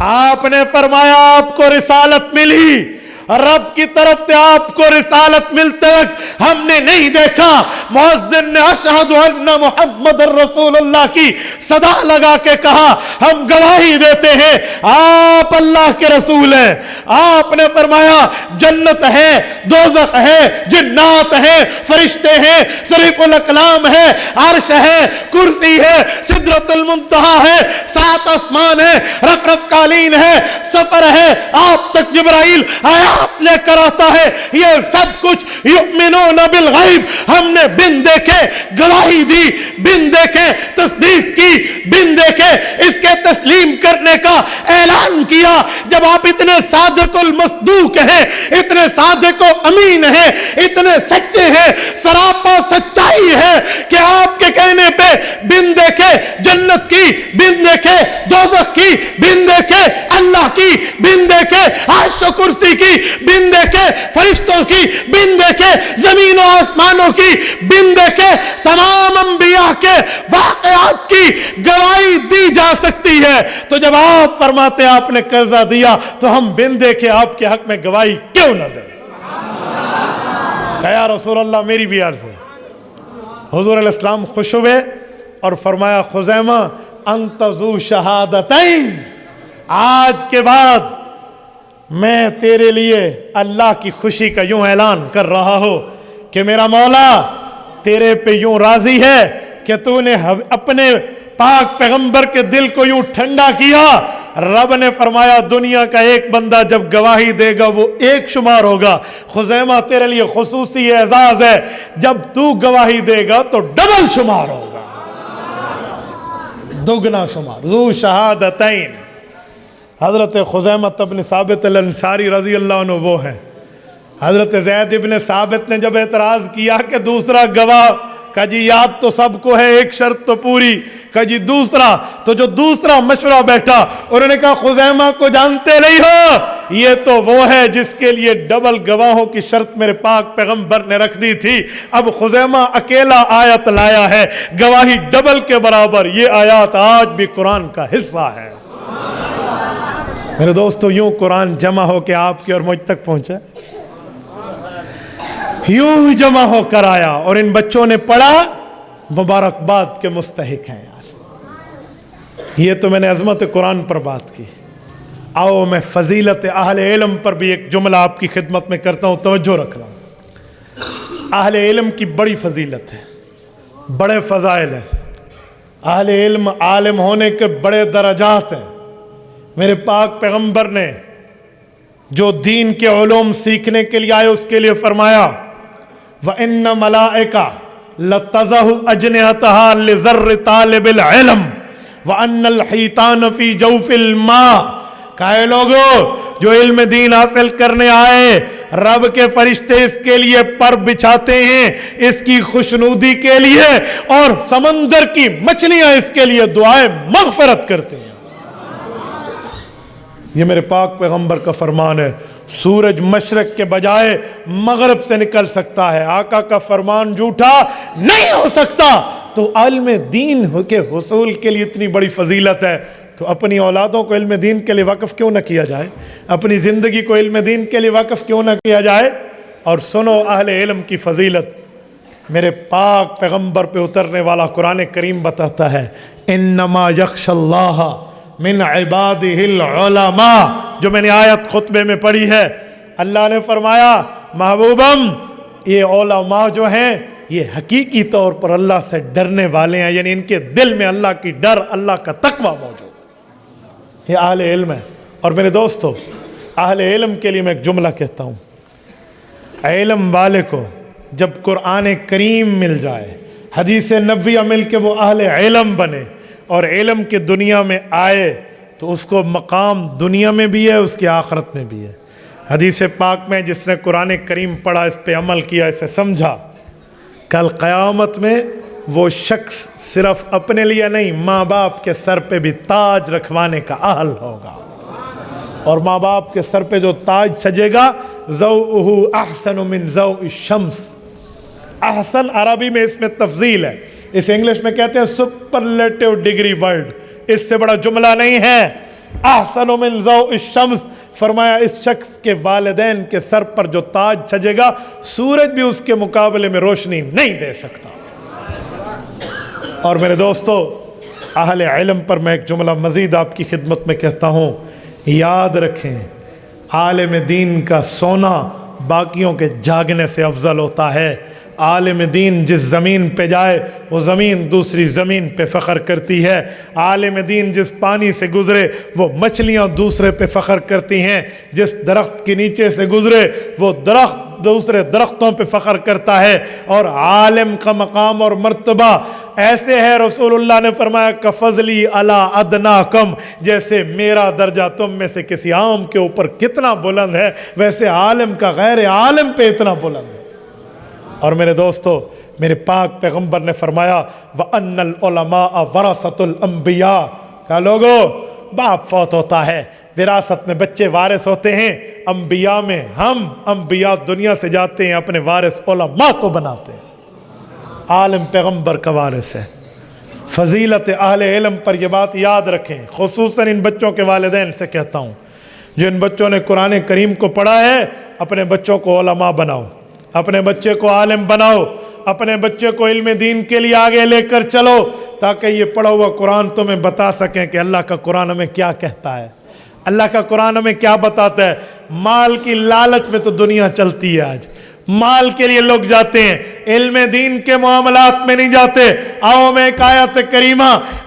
آپ نے فرمایا آپ کو رسالت ملی، رب کی طرف سے آپ کو رسالت ملتے وقت ہم نے نہیں دیکھا، مؤذن نے اشہد ان محمد الرسول اللہ کی صدا لگا کے کہا ہم گواہی دیتے ہیں آپ اللہ کے رسول ہیں۔ آپ نے فرمایا جنت ہے، دوزخ ہے، جنات ہیں، فرشتے ہیں، صریف الاقلام ہے، عرش ہے، کرسی ہے، سدرۃ المنتہا ہے، 7 آسمان ہے، رف رف قالین ہے، سفر ہے، آپ تک جبرائیل آیات لے کر آتا ہے۔ یہ سب کچھ یؤمنون بالغیب، ہم نے بن دیکھے گواہی دی، بن دیکھے تصدیق کی، بن دیکھے اس کے تسلیم کرنے کا اعلان کیا۔ جب آپ اتنے صادق المصدوق ہیں، اتنے صادق و امین ہیں، اتنے سچے ہیں، سراپا سچائی ہے کہ آپ کے کہنے پہ بن دیکھے جنت کی، بن دیکھے دوزخ کی، بن دیکھے اللہ کی، بن دیکھے عرش و کرسی کی، بن دیکھے فرشتوں کی، بن دیکھے زمین و آسمانوں کی، بن دیکھے تمام انبیاء کے واقعات کی گواہی دی جا سکتی ہے۔ تو جب آپ فرماتے آپ نے قرضہ دیا تو ہم بن دیکھے آپ کے حق میں گواہی کیوں نہ دیں؟ یا رسول اللہ میری بھی عرض ہے۔ حضور علیہ السلام خوش ہوئے اور فرمایا خزیمہ انت ذو شہادتین، آج کے بعد میں تیرے لیے اللہ کی خوشی کا یوں اعلان کر رہا ہوں کہ میرا مولا تیرے پہ یوں راضی ہے کہ تو نے اپنے پاک پیغمبر کے دل کو یوں ٹھنڈا کیا. رب نے فرمایا دنیا کا ایک بندہ جب گواہی دے گا وہ ایک شمار ہوگا. خزیمہ تیرے لیے خصوصی اعزاز ہے، جب تو گواہی دے گا تو ڈبل شمار ہوگا، دگنا شمار. ذو شہادتین. حضرت خزیمہ ابن ثابت الانصاری رضی اللہ عنہ وہ ہیں. حضرت زید ابن ثابت نے جب اعتراض کیا کہ دوسرا گواہ، کہا جی یاد تو سب کو ہے، ایک شرط تو پوری. کہا جی دوسرا. تو جو دوسرا مشورہ بیٹھا انہوں نے کہا خزیمہ کو جانتے نہیں ہو، یہ تو وہ ہے جس کے لیے ڈبل گواہوں کی شرط میرے پاک پیغمبر نے رکھ دی تھی. اب خزیمہ اکیلا آیت لایا ہے، گواہی ڈبل کے برابر. یہ آیات آج بھی قرآن کا حصہ ہے. میرے دوستو یوں قرآن جمع ہو کے آپ کی اور مجھ تک پہنچا، یوں جمع ہو کر آیا اور ان بچوں نے پڑھا. مبارکباد کے مستحق ہیں یار. یہ تو میں نے عظمت قرآن پر بات کی. آؤ میں فضیلت اہل علم پر بھی ایک جملہ آپ کی خدمت میں کرتا ہوں، توجہ رکھنا. اہل علم کی بڑی فضیلت ہے، بڑے فضائل ہیں. اہل علم عالم ہونے کے بڑے درجات ہیں. میرے پاک پیغمبر نے جو دین کے علوم سیکھنے کے لیے آئے اس کے لیے فرمایا وَإِنَّ مَلَائِكَ لَتَضَعُ أَجْنِحَتَهَا لِذَرِّ طَالِبِ الْعِلْمِ وَأَنَّ الْحِيتَانَ فِي جَوْفِ الْمَاءِ. کہے لوگو جو علم دین حاصل کرنے آئے، رب کے فرشتے اس کے لیے پر بچھاتے ہیں اس کی خوشنودی کے لیے، اور سمندر کی مچھلیاں اس کے لیے دعائیں مغفرت کرتے ہیں. یہ میرے پاک پیغمبر کا فرمان ہے. سورج مشرق کے بجائے مغرب سے نکل سکتا ہے. آقا کا فرمان جھوٹا نہیں ہو سکتا. تو علم دین کے حصول کے لیے اتنی بڑی فضیلت ہے تو اپنی اولادوں کو علم دین کے لیے وقف کیوں نہ کیا جائے، اپنی زندگی کو علم دین کے لیے وقف کیوں نہ کیا جائے. اور سنو اہل علم کی فضیلت. میرے پاک پیغمبر پہ اترنے والا قرآن کریم بتاتا ہے انما یخشی اللہ من عبادہ العلماء. جو میں نے آیت خطبے میں پڑھی ہے، اللہ نے فرمایا محبوبم یہ علماء جو ہیں یہ حقیقی طور پر اللہ سے ڈرنے والے ہیں، یعنی ان کے دل میں اللہ کی ڈر، اللہ کا تقوی موجود. یہ اہل علم ہے. اور میرے دوستو اہل علم کے لیے میں ایک جملہ کہتا ہوں، علم والے کو جب قرآن کریم مل جائے، حدیث نبویہ مل کے وہ اہل علم بنے اور علم کی دنیا میں آئے تو اس کو مقام دنیا میں بھی ہے، اس کی آخرت میں بھی ہے. حدیث پاک میں جس نے قرآن کریم پڑھا، اس پہ عمل کیا، اسے سمجھا، کل قیامت میں وہ شخص صرف اپنے لیے نہیں ماں باپ کے سر پہ بھی تاج رکھوانے کا اہل ہوگا. اور ماں باپ کے سر پہ جو تاج سجے گا ضوءہ احسن من ضوء الشمس. احسن عربی میں اس میں تفضیل ہے، اس انگلش میں کہتے ہیں سپرلیٹو ڈگری ورڈ. اس سے بڑا جملہ نہیں ہے. احسن من ضوء الشمس. فرمایا اس شخص کے والدین کے سر پر جو تاج سجے گا سورج بھی اس کے مقابلے میں روشنی نہیں دے سکتا. اور میرے دوستو اہل علم پر میں ایک جملہ مزید آپ کی خدمت میں کہتا ہوں، یاد رکھیں عالم دین کا سونا باقیوں کے جاگنے سے افضل ہوتا ہے. عالم دین جس زمین پہ جائے وہ زمین دوسری زمین پہ فخر کرتی ہے. عالم دین جس پانی سے گزرے وہ مچھلیاں دوسرے پہ فخر کرتی ہیں. جس درخت کے نیچے سے گزرے وہ درخت دوسرے درختوں پہ فخر کرتا ہے. اور عالم کا مقام اور مرتبہ ایسے ہے، رسول اللہ نے فرمایا کفضلی علی ادناکم، جیسے میرا درجہ تم میں سے کسی عام کے اوپر کتنا بلند ہے ویسے عالم کا غیر عالم پہ اتنا بلند ہے. اور میرے دوستو میرے پاک پیغمبر نے فرمایا وَأَنَّ الْعُلَمَاءَ وَرَثَةُ الْأَنْبِيَاءِ. کہا لوگو باپ فوت ہوتا ہے، وراثت میں بچے وارث ہوتے ہیں. انبیاء میں ہم انبیاء دنیا سے جاتے ہیں اپنے وارث علماء کو بناتے ہیں. عالم پیغمبر کا وارث ہے. فضیلت اہل علم پر یہ بات یاد رکھیں. خصوصاً ان بچوں کے والدین سے کہتا ہوں جو ان بچوں نے قرآن کریم کو پڑھا ہے، اپنے بچوں کو علماء بناؤ، اپنے بچے کو عالم بناؤ، اپنے بچے کو علم دین کے لیے آگے لے کر چلو تاکہ یہ پڑھا ہوا قرآن تمہیں بتا سکیں کہ اللہ کا قرآن ہمیں کیا کہتا ہے، اللہ کا قرآن ہمیں کیا بتاتا ہے. مال کی لالچ میں تو دنیا چلتی ہے آج، مال کے لیے لوگ جاتے ہیں، علم دین کے معاملات میں نہیں جاتے۔ آؤ میں ایک آیت کریمہ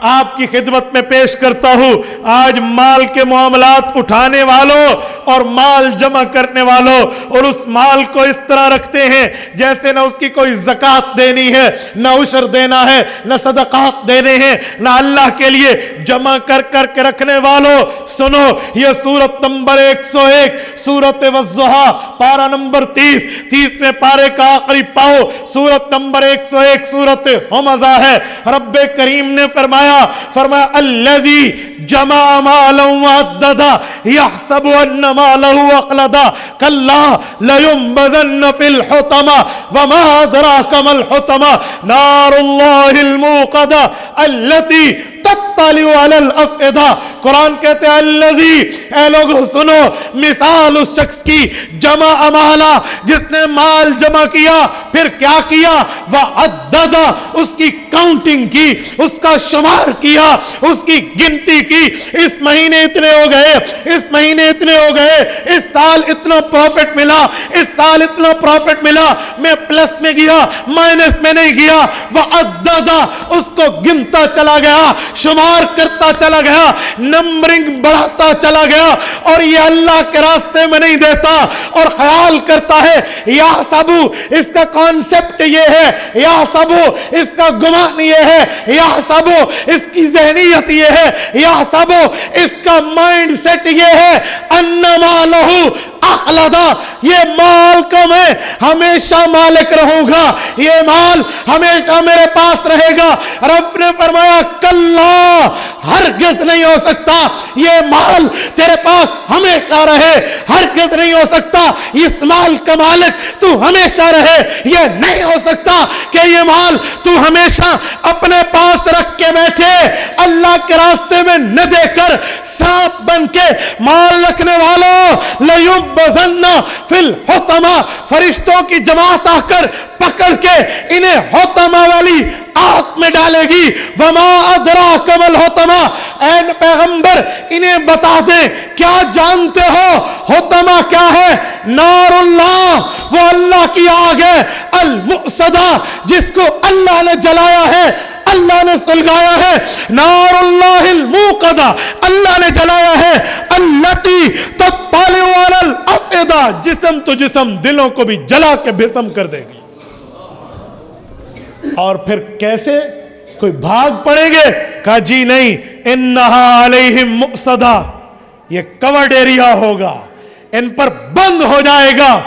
آپ کی خدمت میں پیش کرتا ہوں۔ آج مال کے معاملات اٹھانے والوں اور مال جمع کرنے والوں اور اس مال کو اس طرح رکھتے ہیں جیسے نہ اس کی کوئی زکوٰۃ دینی ہے، نہ عشر دینا ہے، نہ صدقات دینے ہیں، نہ اللہ کے لیے جمع کر کر کے رکھنے والوں، سنو یہ سورت نمبر 101 سورت والضحیٰ پارہ نمبر 30 پارے کا آخری پاؤ سورت نمبر 101 سورت ہمزہ ہے۔ رب کریم نے فرمایا الذی جمع مالا وعددا یحسب ان مالہ اخلدا کلا لینبذن فی الحطمہ وما ادراک ما الحطمہ نار اللہ الموقدہ التی تطلع علی الافئدہ۔ قرآن کہتے ہیں الذی، اے لوگوں سنو، مثال اس شخص کی جمع مالا جس نے مال جمع کیا، پھر کیا کیا؟ وعدد، اس کی کاؤنٹنگ کی، اس کا شمار کیا، اس کی گنتی کی، اس مہینے اتنے ہو گئے، اس مہینے اتنے ہو گئے، اس سال اتنا پروفٹ ملا، اس سال اتنا پروفٹ ملا، میں پلس میں گیا مائنس میں نہیں گیا۔ وعدد، اس کو گنتا چلا گیا، شمار کرتا چلا گیا، نمبرنگ بڑھاتا چلا گیا، اور یہ اللہ کے راستے میں نہیں دیتا اور خیال کرتا ہے یا سبو، اس کا کانسیپٹ یہ ہے، یا سبو اس کا گمان یہ ہے، یا سبو اس کی ذہنیت یہ ہے، یا سبو اس کا مائنڈ سیٹ یہ ہے، انما لہو اخلدا، یہ مال کا میں ہمیشہ مالک رہوں گا، یہ مال ہمیشہ میرے پاس رہے گا۔ رب نے فرمایا کلا، ہرگز نہیں ہو سکتا یہ مال تیرے پاس ہمیشہ رہے، ہرگز نہیں ہو سکتا اس مال کا مالک تو ہمیشہ رہے، یہ نہیں ہو سکتا کہ یہ مال تو ہمیشہ اپنے پاس رکھ کے بیٹھے، اللہ کے راستے میں نہ دے کر سانپ بن کے مال رکھنے والوں لیبذن فی الحطمہ، فرشتوں کی جماعت آ کر پکڑ کے انہیں حطمہ والی آگ میں ڈالے گی۔ وما ادراک ما الحطمہ، اے پیغمبر انہیں بتا دیں کیا جانتے ہو حطمہ کیا ہے؟ نار اللہ، وہ اللہ کی آگ ہے، المؤصدہ، جس کو اللہ نے جلایا ہے، اللہ نے سلگایا ہے، نار اللہ الموقدہ، اللہ نے جلایا ہے، التی تطلع علی الافئدہ، جسم تو جسم، دلوں کو بھی جلا کے بھسم کر دے گی۔ اور پھر کیسے؟ کوئی بھاگ پڑیں گے؟ کہا جی نہیں، انہا علیہم مؤصدہ، یہ کورڈ ایریا ہوگا، ان پر بند ہو جائے گا،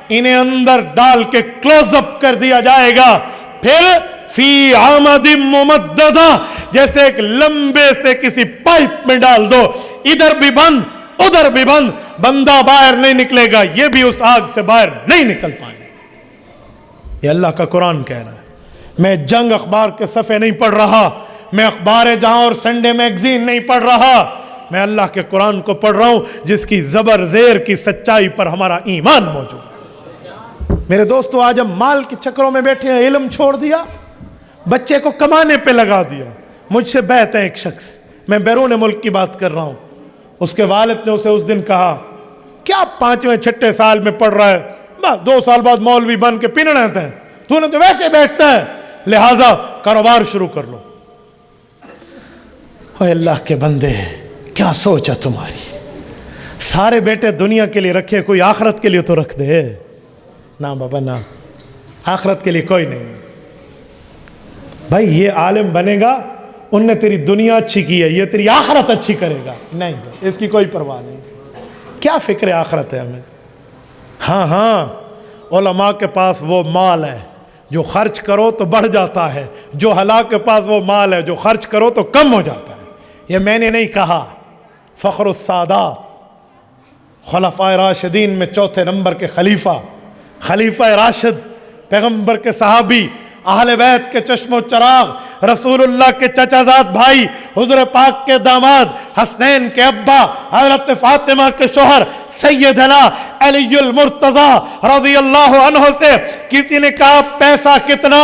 انہیں اندر ڈال کے کلوز اپ کر دیا جائے گا، پھر فی عمد ممددہ، جیسے ایک لمبے سے کسی پائپ میں ڈال دو، ادھر بھی بند ادھر بھی بند، بندہ باہر نہیں نکلے گا، یہ بھی اس آگ سے باہر نہیں نکل پائیں گے۔ یہ اللہ کا قرآن کہہ رہا ہے۔ میں جنگ اخبار کے صفحے نہیں پڑھ رہا، میں اخبار جہاں اور سنڈے میگزین نہیں پڑھ رہا، میں اللہ کے قرآن کو پڑھ رہا ہوں جس کی زبر زیر کی سچائی پر ہمارا ایمان موجود ہے۔ میرے دوستو، آج ہم مال کے چکروں میں بیٹھے ہیں، علم چھوڑ دیا، بچے کو کمانے پہ لگا دیا۔ مجھ سے بہت ہے ایک شخص، میں بیرون ملک کی بات کر رہا ہوں، اس کے والد نے اسے اس دن کہا کیا 5ویں 6 سال میں پڑھ رہا ہے، 2 سال بعد مولوی بن کے پن رہتے ہیں، تو نے تو ویسے بیٹھتا ہے، لہٰذا کاروبار شروع کر لو۔ اے اللہ کے بندے، کیا سوچا تمہاری؟ سارے بیٹے دنیا کے لیے رکھے، کوئی آخرت کے لیے تو رکھ دے۔ نہ بابا نہ، آخرت کے لیے کوئی نہیں۔ بھائی یہ عالم بنے گا، ان نے تیری دنیا اچھی کی ہے، یہ تیری آخرت اچھی کرے گا، نہیں اس کی کوئی پرواہ نہیں۔ کیا فکر آخرت ہے ہمیں؟ ہاں علماء کے پاس وہ مال ہے جو خرچ کرو تو بڑھ جاتا ہے، جو ہلاک کے پاس وہ مال ہے جو خرچ کرو تو کم ہو جاتا ہے۔ یہ میں نے نہیں کہا، فخر السادات، خلفائے راشدین میں 4 نمبر کے خلیفہ راشد، پیغمبر کے صحابی، اہل بیت کے چشم و چراغ، رسول اللہ کے چچا زاد بھائی، حضور پاک کے داماد، حسنین کے ابا، حضرت فاطمہ کے شوہر سیدنا علی المرتضی رضی اللہ عنہ سے کسی نے کہا پیسہ کتنا،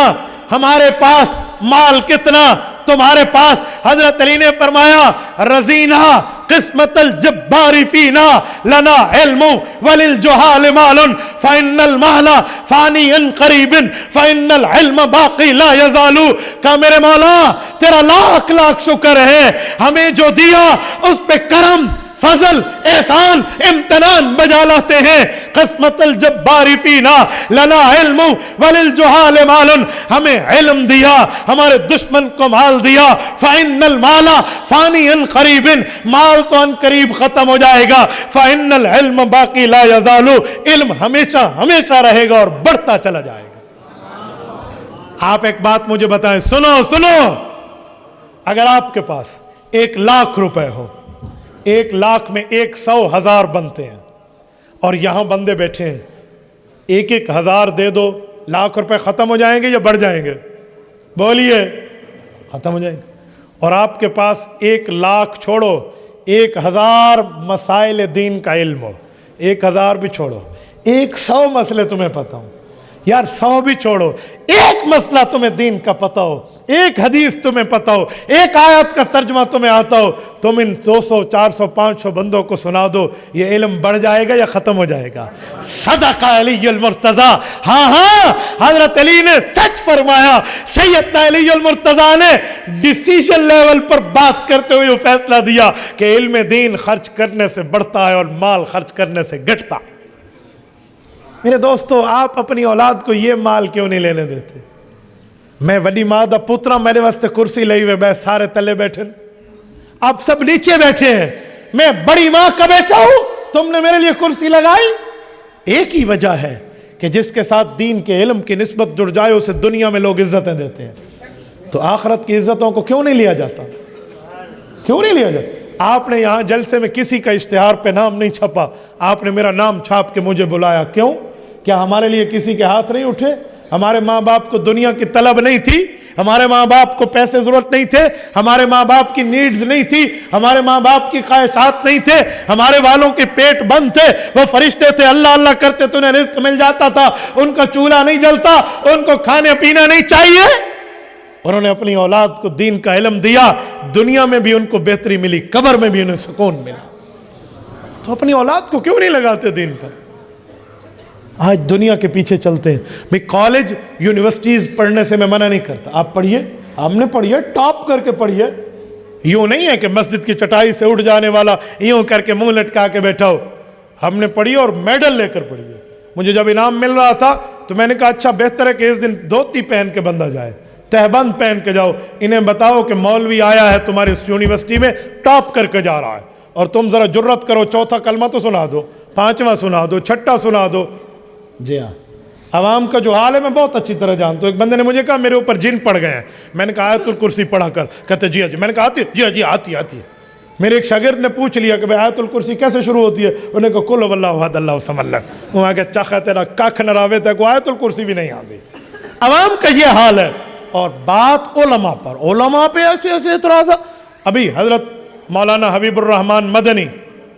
ہمارے پاس مال کتنا؟ تمہارے پاس. حضرت علی نے فرمایا رضینا قسمت الجبار فینا لنا علم وللجہال مال فإن المال فانی قریب فإن العلم باقی لا یزال. کہ میرے مولا تیرا لاکھ لاکھ شکر ہے، ہمیں جو دیا اس پہ کرم فضل احسان امتنان بجا لاتے ہیں. قسمت الجبار فینا لنا علم وللجہال مال، ہمیں علم دیا، ہمارے دشمن کو مال دیا. فإن المال فانی قریب، مال تو ان قریب ختم ہو جائے گا. فإن العلم باقی لا یزال، علم ہمیشہ ہمیشہ رہے گا اور بڑھتا چلا جائے گا. آپ ایک بات مجھے بتائیں، سنو، اگر آپ کے پاس 1,00,000 روپے ہو، 1,00,000 میں 100,000 بنتے ہیں، اور یہاں بندے بیٹھے ہیں، 1,000 دے دو، 1,00,000 روپے ختم ہو جائیں گے یا بڑھ جائیں گے؟ بولیے. ختم ہو جائیں گے. اور آپ کے پاس 1,00,000 چھوڑو، 1,000 مسائل دین کا علم ہو، 1,000 بھی چھوڑو، 100 مسئلے تمہیں پتہ ہو، یار 100 بھی چھوڑو، ایک مسئلہ تمہیں دین کا پتہ ہو، ایک حدیث تمہیں پتہ ہو، ایک آیت کا ترجمہ تمہیں آتا ہو، تم ان 200 400 500 بندوں کو سنا دو، یہ علم بڑھ جائے گا یا ختم ہو جائے گا؟ صدق علی المرتضی. ہاں حضرت علی نے سچ فرمایا. سیدنا علی المرتضی نے ڈیسیژن لیول پر بات کرتے ہوئے فیصلہ دیا کہ علم دین خرچ کرنے سے بڑھتا ہے اور مال خرچ کرنے سے گھٹتا. میرے دوستو، آپ اپنی اولاد کو یہ مال کیوں نہیں لینے دیتے؟ میں وڈی ماں دا پترا، میرے واسطے کرسی لئی ہوئے بے سارے تلے بیٹھے، آپ سب نیچے بیٹھے ہیں، میں بڑی ماں کا بیٹا ہوں، تم نے میرے لیے کرسی لگائی. ایک ہی وجہ ہے کہ جس کے ساتھ دین کے علم کی نسبت جڑ جائے اسے دنیا میں لوگ عزتیں دیتے ہیں، تو آخرت کی عزتوں کو کیوں نہیں لیا جاتا؟ کیوں نہیں لیا جاتا؟ آپ نے یہاں جلسے میں کسی کا اشتہار پہ نام نہیں چھپا، آپ نے میرا نام چھاپ کے مجھے بلایا. کیوں؟ کیا ہمارے لیے کسی کے ہاتھ نہیں اٹھے؟ ہمارے ماں باپ کو دنیا کی طلب نہیں تھی، ہمارے ماں باپ کو پیسے ضرورت نہیں تھے، ہمارے ماں باپ کی نیڈز نہیں تھی، ہمارے ماں باپ کی خواہشات نہیں تھے، ہمارے والوں کے پیٹ بند تھے، وہ فرشتے تھے، اللہ اللہ کرتے تو انہیں رزق مل جاتا تھا، ان کا چولہا نہیں جلتا، ان کو کھانے پینا نہیں چاہیے. انہوں نے اپنی اولاد کو دین کا علم دیا، دنیا میں بھی ان کو بہتری ملی، قبر میں بھی انہیں سکون ملا. تو اپنی اولاد کو کیوں نہیں لگاتے دین پر؟ آج دنیا کے پیچھے چلتے ہیں. بھئی کالج یونیورسٹیز پڑھنے سے میں منع نہیں کرتا، آپ پڑھیے، ہم نے پڑھیے، ٹاپ کر کے پڑھیے. یوں نہیں ہے کہ مسجد کی چٹائی سے اٹھ جانے والا یوں کر کے منہ لٹکا کے بیٹھا ہو. ہم نے پڑھی اور میڈل لے کر پڑھیے. مجھے جب انعام مل رہا تھا تو میں نے کہا اچھا بہتر ہے کہ اس دن دھوتی پہن کے بندہ جائے، تہبند پہن کے جاؤ، انہیں بتاؤ کہ مولوی آیا ہے تمہاری اس یونیورسٹی میں، ٹاپ کر کے جا رہا ہے، اور تم ذرا جرت کرو، چوتھا کلمہ تو سنا دو، پانچواں سنا دو، چھٹا سنا دو. جی ہاں، عوام کا جو حال ہے میں بہت اچھی طرح جانتا ہوں. ایک بندے نے مجھے کہا میرے اوپر جن پڑ گئے ہیں. میں نے کہا آیت الکرسی پڑھا کر. کہتے جی جی. میں نے کہا آتی ہے؟ جی آتی ہے. میرے ایک شاگرد نے پوچھ لیا کہ آیت الکرسی کیسے شروع ہوتی ہے؟ انہوں نے کہا کل واللہ احد اللہ الصمد. وہ آگے چاخا تیرا کاکھ نہ راوے تک وہ آیت الکرسی بھی نہیں آتی. عوام کا یہ حال ہے. اور بات علماء پر، علماء پہ ایسے اعتراض. ابھی حضرت مولانا حبیب الرحمن مدنی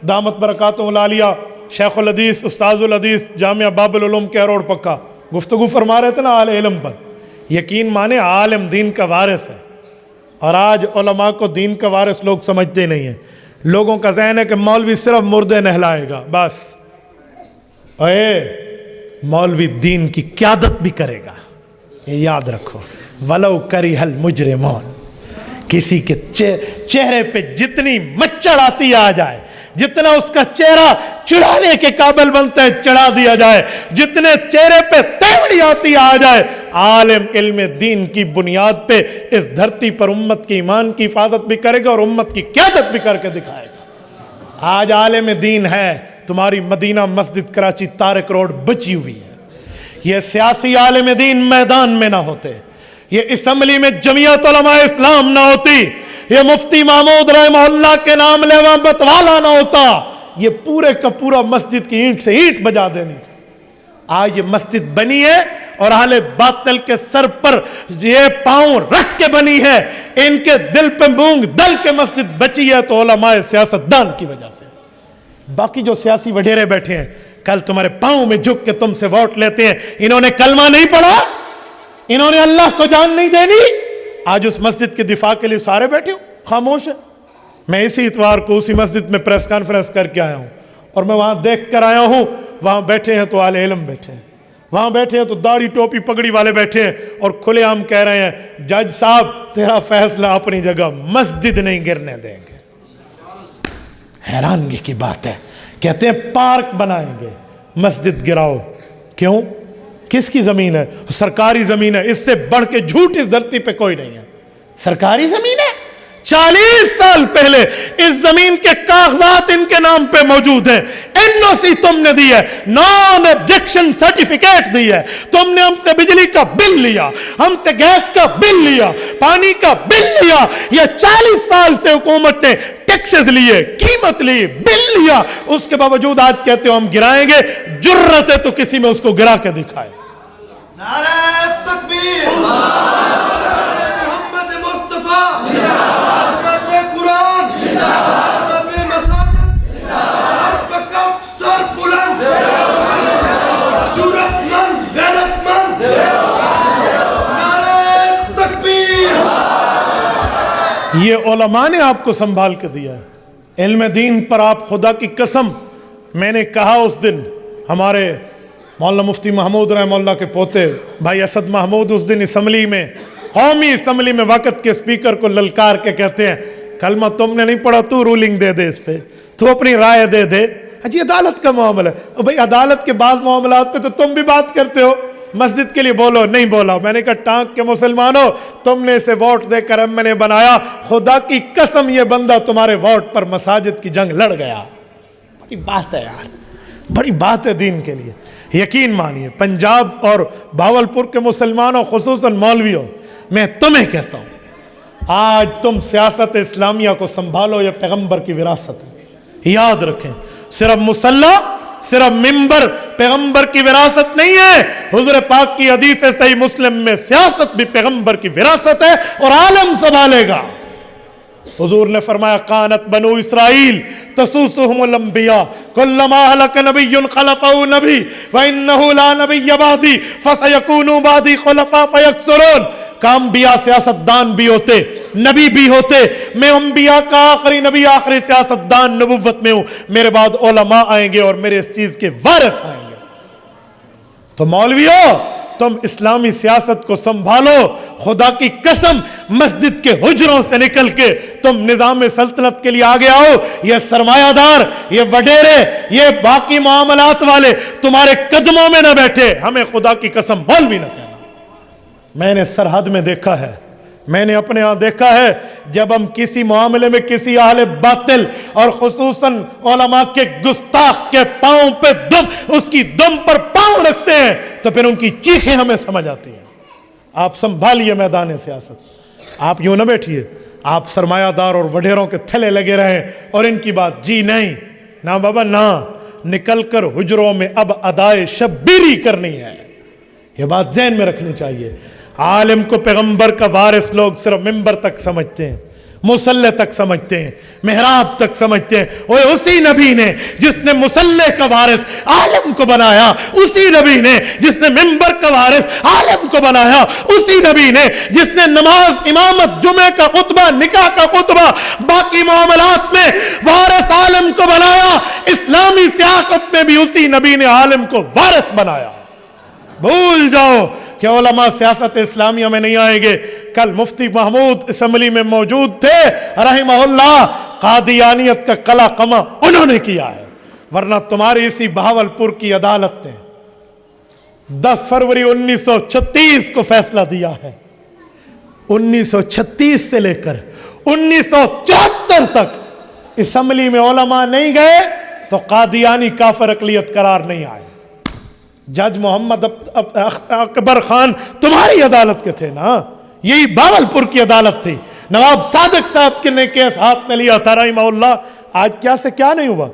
دامت برکاتہ العالیہ، شیخ الحدیث، استاذ الحدیث، جامعہ باب العلوم کے روڈ پکا، گفتگو فرما رہے تھے نا اہل علم پر. یقین مانے عالم دین کا وارث ہے، اور آج علماء کو دین کا وارث لوگ سمجھتے نہیں ہیں. لوگوں کا ذہن ہے کہ مولوی صرف مردے نہلائے گا بس. مولوی دین کی قیادت بھی کرے گا، یہ یاد رکھو. ولو کرہ المجرمون. کسی کے چہرے پہ جتنی مچڑ آتی آ جائے، جتنا اس کا چہرہ چڑھانے کے قابل بنتا ہے چڑھا دیا جائے، جتنے چہرے پہ تیوڑی آتی آ جائے، عالم علم دین کی بنیاد پہ اس دھرتی پر امت کی ایمان کی حفاظت بھی کرے گا اور امت کی قیادت بھی کر کے دکھائے گا. آج عالم دین ہے، تمہاری مدینہ مسجد کراچی طارق روڈ بچی ہوئی ہے. یہ سیاسی عالم دین میدان میں نہ ہوتے، یہ اسمبلی میں جمعیت علماء اسلام نہ ہوتی، یہ مفتی محمود رحمہ اللہ کے نام لیوا بتوالا نہ ہوتا، یہ پورے کا پورا مسجد کی اینٹ سے اینٹ بجا دینی تھی. آج یہ مسجد بنی ہے اور اہل باطل کے سر پر یہ پاؤں رکھ کے بنی ہے، ان کے دل پہ مونگ دل کے مسجد بچی ہے تو علماء سیاستدان کی وجہ سے. باقی جو سیاسی وڈیرے بیٹھے ہیں کل تمہارے پاؤں میں جھک کے تم سے ووٹ لیتے ہیں، انہوں نے کلمہ نہیں پڑھا، انہوں نے اللہ کو جان نہیں دینی، آج اس مسجد کے دفاع کے لیے سارے بیٹھے ہو خاموش ہیں. میں اسی اتوار کو اسی مسجد میں پریس کانفرنس کر کے آیا ہوں اور میں وہاں دیکھ کر آیا ہوں. وہاں بیٹھے ہیں تو اہل علم بیٹھے ہیں, وہاں بیٹھے ہیں تو داڑھی ٹوپی پگڑی والے بیٹھے ہیں اور کھلے عام کہہ رہے ہیں جج صاحب تیرا فیصلہ اپنی جگہ, مسجد نہیں گرنے دیں گے. حیرانگی کی بات ہے, کہتے ہیں پارک بنائیں گے, مسجد گراؤ. کیوں؟ کس کی زمین ہے؟ سرکاری زمین ہے. اس سے بڑھ کے جھوٹ اس دھرتی پہ کوئی نہیں ہے. سرکاری زمین ہے. 40 سال پہلے اس زمین کے کاغذات ان کے نام پہ موجود ہیں. NOC تم نے دی ہے, نان آبجیکشن سرٹیفکیٹ دی ہے. تم نے ہم سے بجلی کا بل لیا, ہم سے گیس کا بل لیا, پانی کا بل لیا. یہ 40 سال سے حکومت نے ٹیکسز لیے, قیمت لی, بل لیا. اس کے باوجود آج کہتے ہو ہم گرائیں گے. جرت ہے تو کسی میں اس کو گرا کے دکھائے. نعرہ تکبیر, محمد مصطفیٰ, عظمت قرآن, عظمت مساجد, سر پکف سر بلند, جرأت مند غیرت مند, نعرہ تکبیر. یہ علماء نے آپ کو سنبھال کے دیا ہے. علم دین پر آپ خدا کی قسم, میں نے کہا اس دن ہمارے مولانا مفتی محمود رحمہ اللہ کے پوتے بھائی اسد محمود اس دن اسمبلی میں, قومی اسمبلی میں وقت کے اسپیکر کو للکار کے کہتے ہیں کلمہ تم نے نہیں پڑھا, تو رولنگ دے دے, اس پہ تو اپنی رائے دے دے. جی عدالت کا معاملہ ہے. بھائی عدالت کے بعض معاملات پہ تو تم بھی بات کرتے ہو, مسجد کے لیے بولو, نہیں بولا. میں نے کہا ٹانک کے مسلمانوں, تم نے اسے ووٹ دے کر ایم نے بنایا, خدا کی قسم یہ بندہ تمہارے ووٹ پر مساجد کی جنگ لڑ گیا. بڑی بات ہے یار, بڑی بات ہے دین کے لیے. یقین مانیے پنجاب اور بھاولپور کے مسلمانوں خصوصاً مولویوں, میں تمہیں کہتا ہوں آج تم سیاست اسلامیہ کو سنبھالو, یہ پیغمبر کی وراثت ہے. یاد رکھیں, صرف مصلی, صرف منبر پیغمبر کی وراثت نہیں ہے. حضور پاک کی حدیث ہے صحیح مسلم میں, سیاست بھی پیغمبر کی وراثت ہے اور عالم سنبھالے گا. حضور نے فرمایا کانت بنو اسرائیل تسوسهم الانبیاء کلما ہلک نبی خلفه نبی وانه لا نبی بعدی فسیکونوا بعدی خلفاء فیکثرون. کہ انبیاء سیاست دان بھی ہوتے, نبی بھی ہوتے. میں انبیاء کا آخری نبی, آخری سیاست دان نبوت میں ہوں. میرے بعد علماء آئیں گے اور میرے اس چیز کے وارث آئیں گے. تو مولویوں تم اسلامی سیاست کو سنبھالو. خدا کی قسم مسجد کے حجروں سے نکل کے تم نظام سلطنت کے لیے آگے آؤ. یہ سرمایہ دار, یہ وڈیرے, یہ باقی معاملات والے تمہارے قدموں میں نہ بیٹھے. ہمیں خدا کی قسم مولوی نہ کہنا. میں نے سرحد میں دیکھا ہے, میں نے اپنے ہاں دیکھا ہے, جب ہم کسی معاملے میں کسی اہل باطل اور خصوصاً علماء کے گستاخ کے پاؤں پہ دم, اس کی دم پر پاؤں رکھتے ہیں تو پھر ان کی چیخیں ہمیں سمجھ آتی ہیں. آپ سنبھالیے میدان سیاست. آپ یوں نہ بیٹھیے, آپ سرمایہ دار اور وڈیروں کے تھلے لگے رہیں اور ان کی بات جی نہیں, نہ بابا نہ. نکل کر حجروں میں اب ادائے شبیری کرنی ہے. یہ بات ذہن میں رکھنی چاہیے. عالم کو پیغمبر کا وارث لوگ صرف منبر تک سمجھتے ہیں, مصلی تک سمجھتے ہیں, محراب تک سمجھتے ہیں. وہ اسی نبی نے جس نے مصلی کا وارث عالم کو بنایا, اسی نبی نے جس نے منبر کا وارث عالم کو بنایا, اسی نبی نے جس نے نماز, امامت, جمعہ کا خطبہ, نکاح کا خطبہ, باقی معاملات میں وارث عالم کو بنایا. اسلامی سیاست میں بھی اسی نبی نے عالم کو وارث بنایا. بھول جاؤ کہ علماء سیاست اسلامیہ میں نہیں آئیں گے. کل مفتی محمود اسمبلی میں موجود تھے رحمہ اللہ, قادیانیت کا قلع قمع انہوں نے کیا ہے, ورنہ تمہاری اسی بہاولپور کی عدالت نے 10 فروری 1936 کو فیصلہ دیا ہے. 1936 سے لے کر 1974 تک اسمبلی میں علماء نہیں گئے تو قادیانی کافر اقلیت قرار نہیں آئے. جج محمد اکبر خان تمہاری عدالت کے تھے نا, یہی بہاولپور کی عدالت تھی. نواب صادق صاحب کے نے کیس ہاتھ میں لیا تھا رحمہ اللہ. آج کیا سے کیا نہیں ہوا.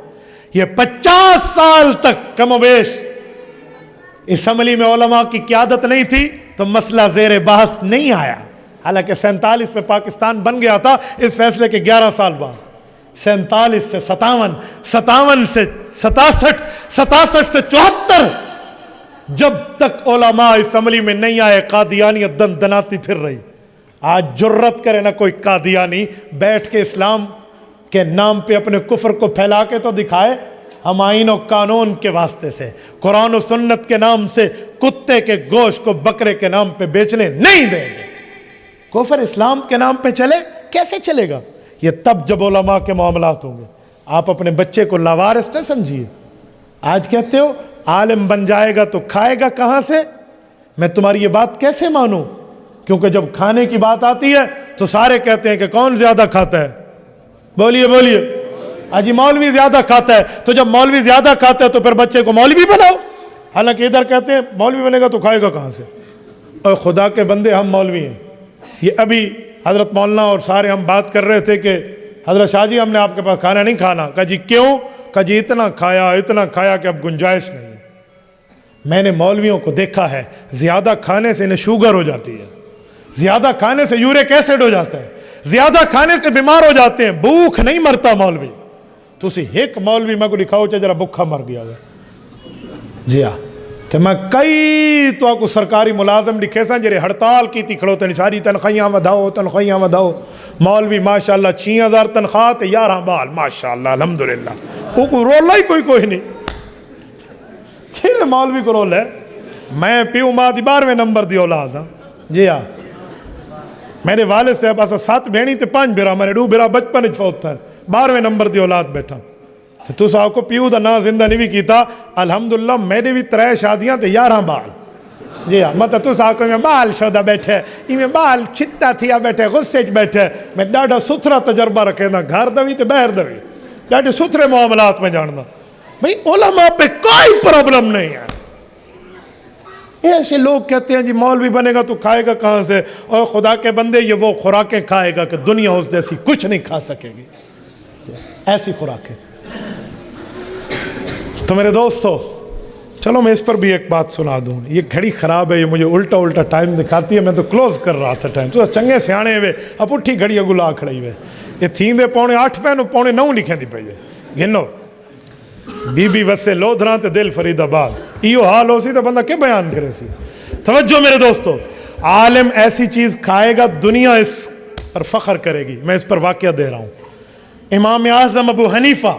یہ 50 سال تک کم و بیش اسمبلی میں علماء کی قیادت نہیں تھی تو مسئلہ زیر بحث نہیں آیا. حالانکہ 47 میں پاکستان بن گیا تھا اس فیصلے کے 11 سال بعد. 47 سے 57, 57 سے 67, 67 سے 74, جب تک علماء اسمبلی میں نہیں آئے قادیانیت دن دناتی پھر رہی. آج جرت کرے نہ کوئی قادیانی بیٹھ کے اسلام کے نام پہ اپنے کفر کو پھیلا کے تو دکھائے. ہم آئین و قانون کے واسطے سے قرآن و سنت کے نام سے کتے کے گوشت کو بکرے کے نام پہ بیچنے نہیں دیں گے. کفر اسلام کے نام پہ چلے کیسے چلے گا؟ یہ تب جب علماء کے معاملات ہوں گے. آپ اپنے بچے کو لاوارث نہ سمجھیے. آج کہتے ہو عالم بن جائے گا تو کھائے گا کہاں سے؟ میں تمہاری یہ بات کیسے مانوں؟ کیونکہ جب کھانے کی بات آتی ہے تو سارے کہتے ہیں کہ کون زیادہ کھاتا ہے؟ بولیے بولیے. آجی مولوی زیادہ کھاتا ہے. تو جب مولوی زیادہ کھاتا ہے تو پھر بچے کو مولوی بناؤ. حالانکہ ادھر کہتے ہیں مولوی بنے گا تو کھائے گا کہاں سے؟ اور خدا کے بندے ہم مولوی ہیں. یہ ابھی حضرت مولانا اور سارے ہم بات کر رہے تھے کہ حضرت شاہ جی ہم نے آپ کے پاس کھانا نہیں کھانا. کہا جی کیوں؟ کہا جی اتنا کھایا کہ اب گنجائش نہیں ہے. میں نے مولویوں کو دیکھا ہے زیادہ کھانے سے انہیں شوگر ہو جاتی ہے, زیادہ کھانے سے یورک ایسڈ ہو جاتا ہے, زیادہ کھانے سے بیمار ہو جاتے ہیں. بھوک نہیں مرتا مولوی. تو اسی ایک مولوی میں کو دکھاؤ جرا بھوکا مر گیا ہے. جی ہاں تو میں کئی تو آپ کو سرکاری ملازم دکھے سن جڑے ہڑتال کی تھی کھڑوتے ہیں ساری تنخواہیاں وداؤ. مولوی ماشاءاللہ 6000 تنخواہ تے 11 بال ماشاءاللہ الحمدللہ. وہ کوئی رولا ہی کوئی نہیں. کھڑے مولوی کو رول ہے. میں پیو ماں دی 12ویں نمبر دی اولاد ہاں. جی ہاں میرے والد صاحب اسا 7 بھیڑی تے 5 بھیرا. میں نے 2 بھیرا بچپن وچ فوت تھا. 12ویں نمبر دی اولاد بیٹھا. تو صاحب کو پیو دا نا زندہ نہیں بھی کیتا. الحمدللہ میرے بھی 3 شادیاں تے 11 بال. جی ہاں مطلب تو صاحب کو میں بال شودہ بیٹھے میں بال چھتا تھیا بیٹھے غصے چ بیٹھے. میں ڈاڈا ستھرا تجربہ رکھے دا گھر دوی تے باہر دوی ڈاڈے ستھرے معاملات میں جاننا. بھئی علماء پہ کوئی پرابلم نہیں ہے. ایسے لوگ کہتے ہیں جی مولوی بنے گا تو کھائے گا کہاں سے؟ اور خدا کے بندے یہ وہ خوراکیں کھائے گا کہ دنیا اس جیسی کچھ نہیں کھا سکے گی. ایسی خوراکیں. تو میرے دوستو چلو میں اس پر بھی ایک بات سنا دوں. یہ گھڑی خراب ہے, یہ مجھے الٹا ٹائم دکھاتی ہے. میں تو کلوز کر رہا تھا ٹائم. تو چنگے سیانے ہوئے اب اٹھی گھڑی گلا کھڑی ہوئے. یہ تھیں دے 8:45 پہ 9:45 لکھیں دی پئی ہے. گنو بی بی وسے لودھراں تے دل فرید آباد. ایو حال ہو سی تو بندہ کیا بیان کرے سی. توجہ میرے دوستو, عالم ایسی چیز کھائے گا دنیا اس پر فخر کرے گی. میں اس پر واقعہ دے رہا ہوں. امام اعظم ابو حنیفہ